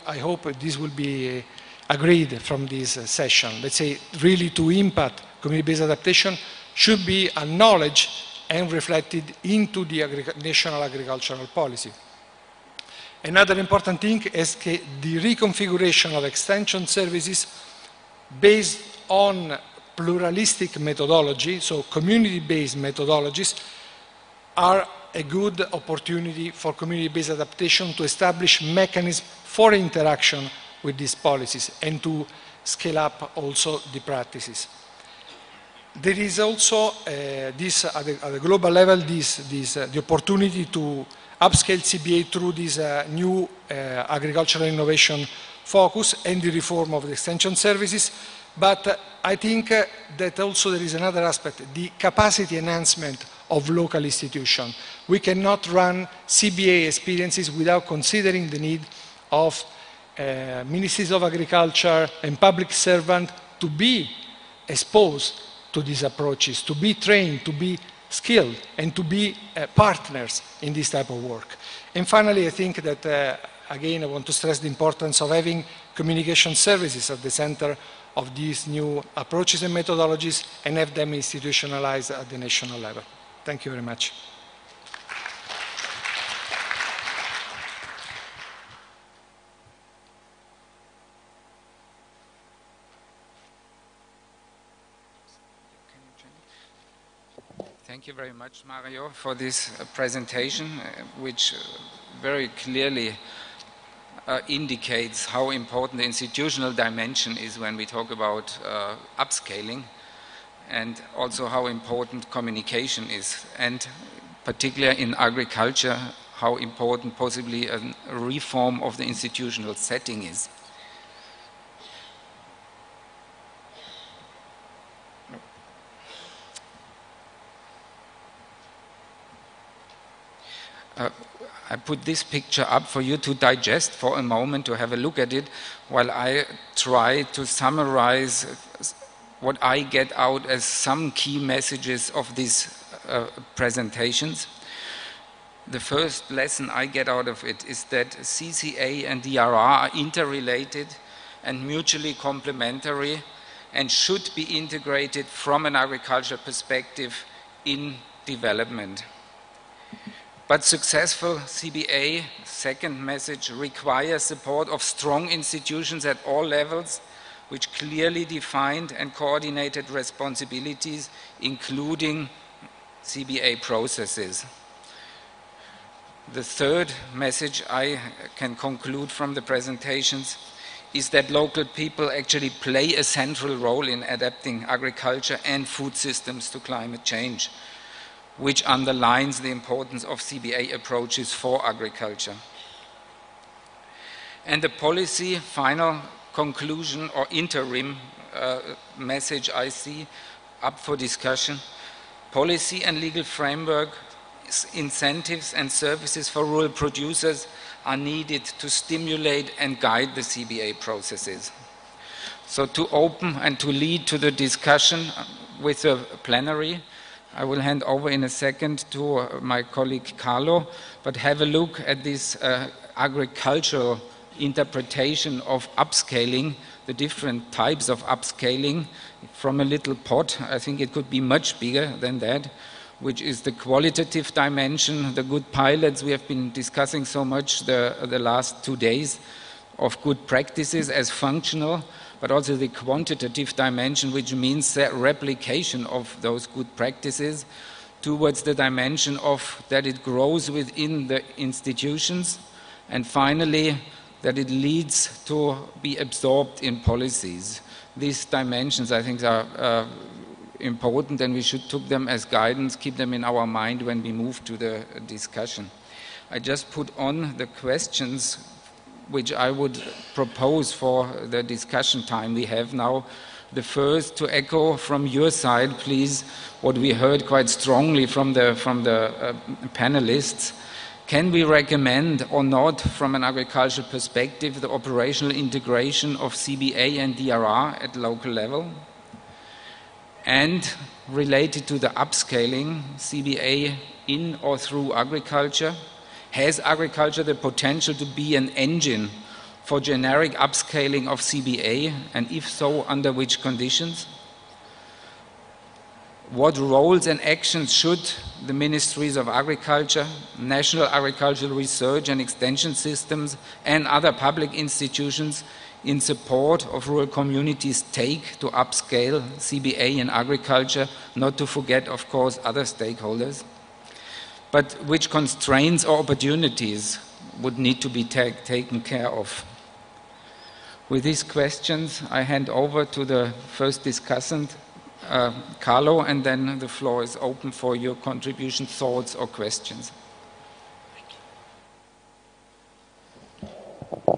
I hope this will be agreed from this session. Let's say really to impact community-based adaptation should be acknowledged and reflected into the national agricultural policy. Another important thing is the reconfiguration of extension services based on pluralistic methodology, so community-based methodologies, are a good opportunity for community-based adaptation to establish mechanisms for interaction with these policies and to scale up also the practices. There is also at the global level the opportunity to upscale CBA through this new agricultural innovation focus and the reform of the extension services. But I think that also there is another aspect, the capacity enhancement of local institutions. We cannot run CBA experiences without considering the need of ministries of agriculture and public servants to be exposed to these approaches, to be trained, to be skilled, and to be partners in this type of work. And finally, I think that, again, I want to stress the importance of having communication services at the center of these new approaches and methodologies and have them institutionalized at the national level. Thank you very much. Thank you very much, Mario, for this presentation, which very clearly indicates how important the institutional dimension is when we talk about upscaling, and also how important communication is, and particularly in agriculture, how important possibly a reform of the institutional setting is. I put this picture up for you to digest for a moment, to have a look at it, while I try to summarize what I get out as some key messages of these presentations. The first lesson I get out of it is that CCA and DRR are interrelated and mutually complementary and should be integrated from an agricultural perspective in development. But successful CBA, second message, requires support of strong institutions at all levels, which clearly defined and coordinated responsibilities, including CBA processes. The third message I can conclude from the presentations is that local people actually play a central role in adapting agriculture and food systems to climate change, which underlines the importance of CBA approaches for agriculture. And the policy final conclusion or interim message I see up for discussion: policy and legal framework, incentives and services for rural producers are needed to stimulate and guide the CBA processes. So to open and to lead to the discussion with the plenary, I will hand over in a second to my colleague Carlo, but have a look at this agricultural interpretation of upscaling, the different types of upscaling from a little pot. I think it could be much bigger than that, which is the qualitative dimension, the good pilots we have been discussing so much the last 2 days, of good practices as functional, but also the quantitative dimension, which means the replication of those good practices towards the dimension of that it grows within the institutions, and finally that it leads to be absorbed in policies. These dimensions, I think, are important, and we should take them as guidance, keep them in our mind when we move to the discussion. I just put on the questions which I would propose for the discussion time we have now. The first, to echo from your side, please, what we heard quite strongly from the panelists. Can we recommend or not, from an agricultural perspective, the operational integration of CBA and DRR at local level? And related to the upscaling, CBA in or through agriculture, has agriculture the potential to be an engine for generic upscaling of CBA, and if so, under which conditions? What roles and actions should the ministries of agriculture, national agricultural research and extension systems, and other public institutions in support of rural communities take to upscale CBA in agriculture, not to forget, of course, other stakeholders? But which constraints or opportunities would need to be taken care of? With these questions, I hand over to the first discussant, Carlo, and then the floor is open for your contribution, thoughts, or questions.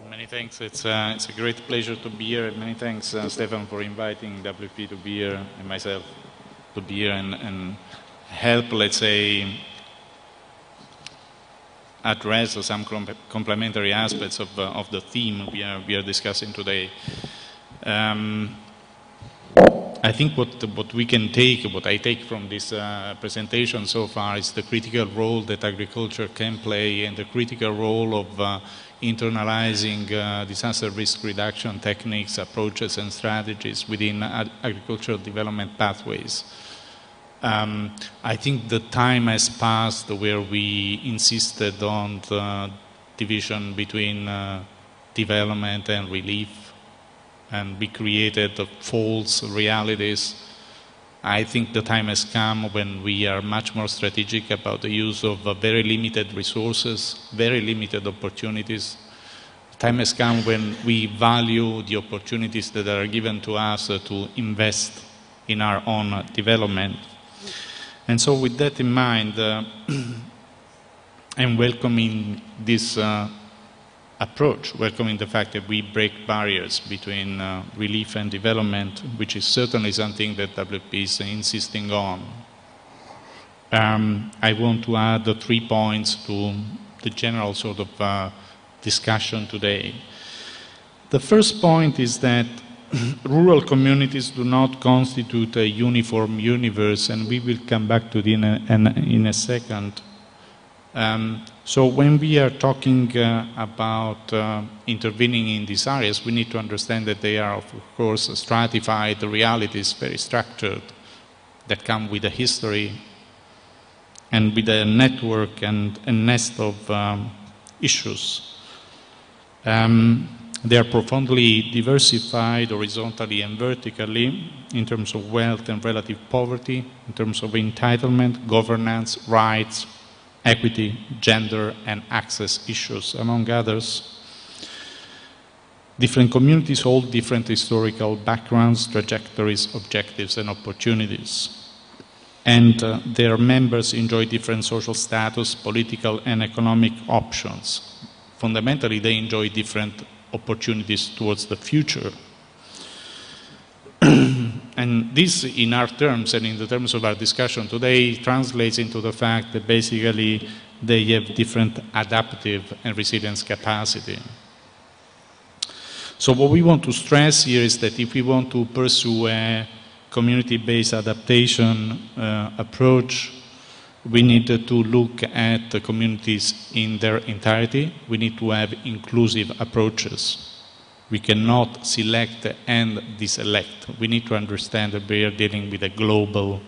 Many thanks. It's a great pleasure to be here. Many thanks, Stephan, for inviting WP to be here and myself to be here and help, let's say, address some complementary aspects of the theme we are discussing today. I think what we can take, what I take from this presentation so far is the critical role that agriculture can play and the critical role of internalizing disaster risk reduction techniques, approaches and strategies within agricultural development pathways. I think the time has passed where we insisted on the division between development and relief, and we created false realities. I think the time has come when we are much more strategic about the use of very limited resources, very limited opportunities. The time has come when we value the opportunities that are given to us to invest in our own development. And so with that in mind, I'm welcoming this approach, welcoming the fact that we break barriers between relief and development, which is certainly something that WP is insisting on. I want to add 3 points to the general sort of discussion today. The first point is that rural communities do not constitute a uniform universe, and we will come back to it in a second. So when we are talking about intervening in these areas, we need to understand that they are, of course, stratified realities, very structured, that come with a history and with a network and a nest of issues. They are profoundly diversified horizontally and vertically in terms of wealth and relative poverty, in terms of entitlement, governance, rights, equity, gender, and access issues, among others. Different communities hold different historical backgrounds, trajectories, objectives, and opportunities. And their members enjoy different social status, political and economic options. Fundamentally, they enjoy different opportunities towards the future. And this, in our terms and in the terms of our discussion today, translates into the fact that basically they have different adaptive and resilience capacity. So what we want to stress here is that if we want to pursue a community-based adaptation approach, we need to look at the communities in their entirety. We need to have inclusive approaches. We cannot select and deselect. We need to understand that we are dealing with a global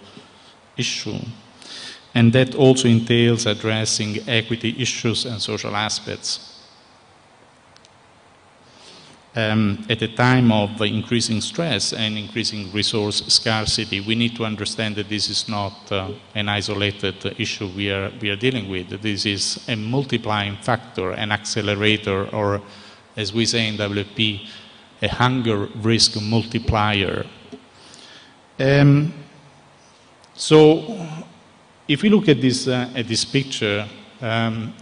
issue. And that also entails addressing equity issues and social aspects. At a time of increasing stress and increasing resource scarcity, we need to understand that this is not an isolated issue we are dealing with. This is a multiplying factor, an accelerator, or as we say in WP, a hunger risk multiplier. So if we look at this picture,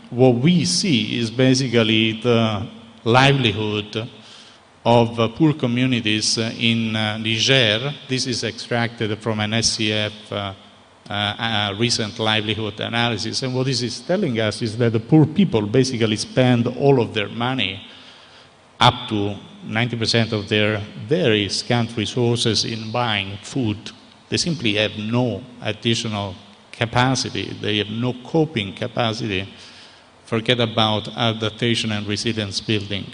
what we see is basically the livelihood of poor communities in Niger. This is extracted from an SCF recent livelihood analysis. And what this is telling us is that the poor people basically spend all of their money, up to 90% of their very scant resources, in buying food. They simply have no additional capacity. They have no coping capacity. Forget about adaptation and resilience building.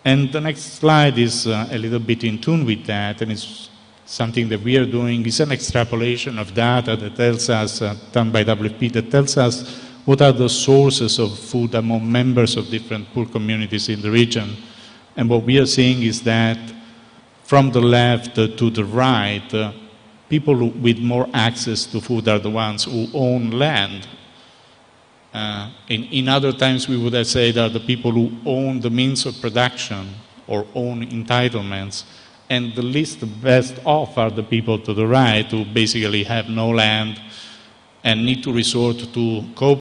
And the next slide is a little bit in tune with that, and it's something that we are doing. It's an extrapolation of data that tells us, done by WFP, that tells us what are the sources of food among members of different poor communities in the region. And what we are seeing is that from the left to the right, people with more access to food are the ones who own land. In other times, we would have said that the people who own the means of production or own entitlements, and the least best off are the people to the right who basically have no land and need to resort to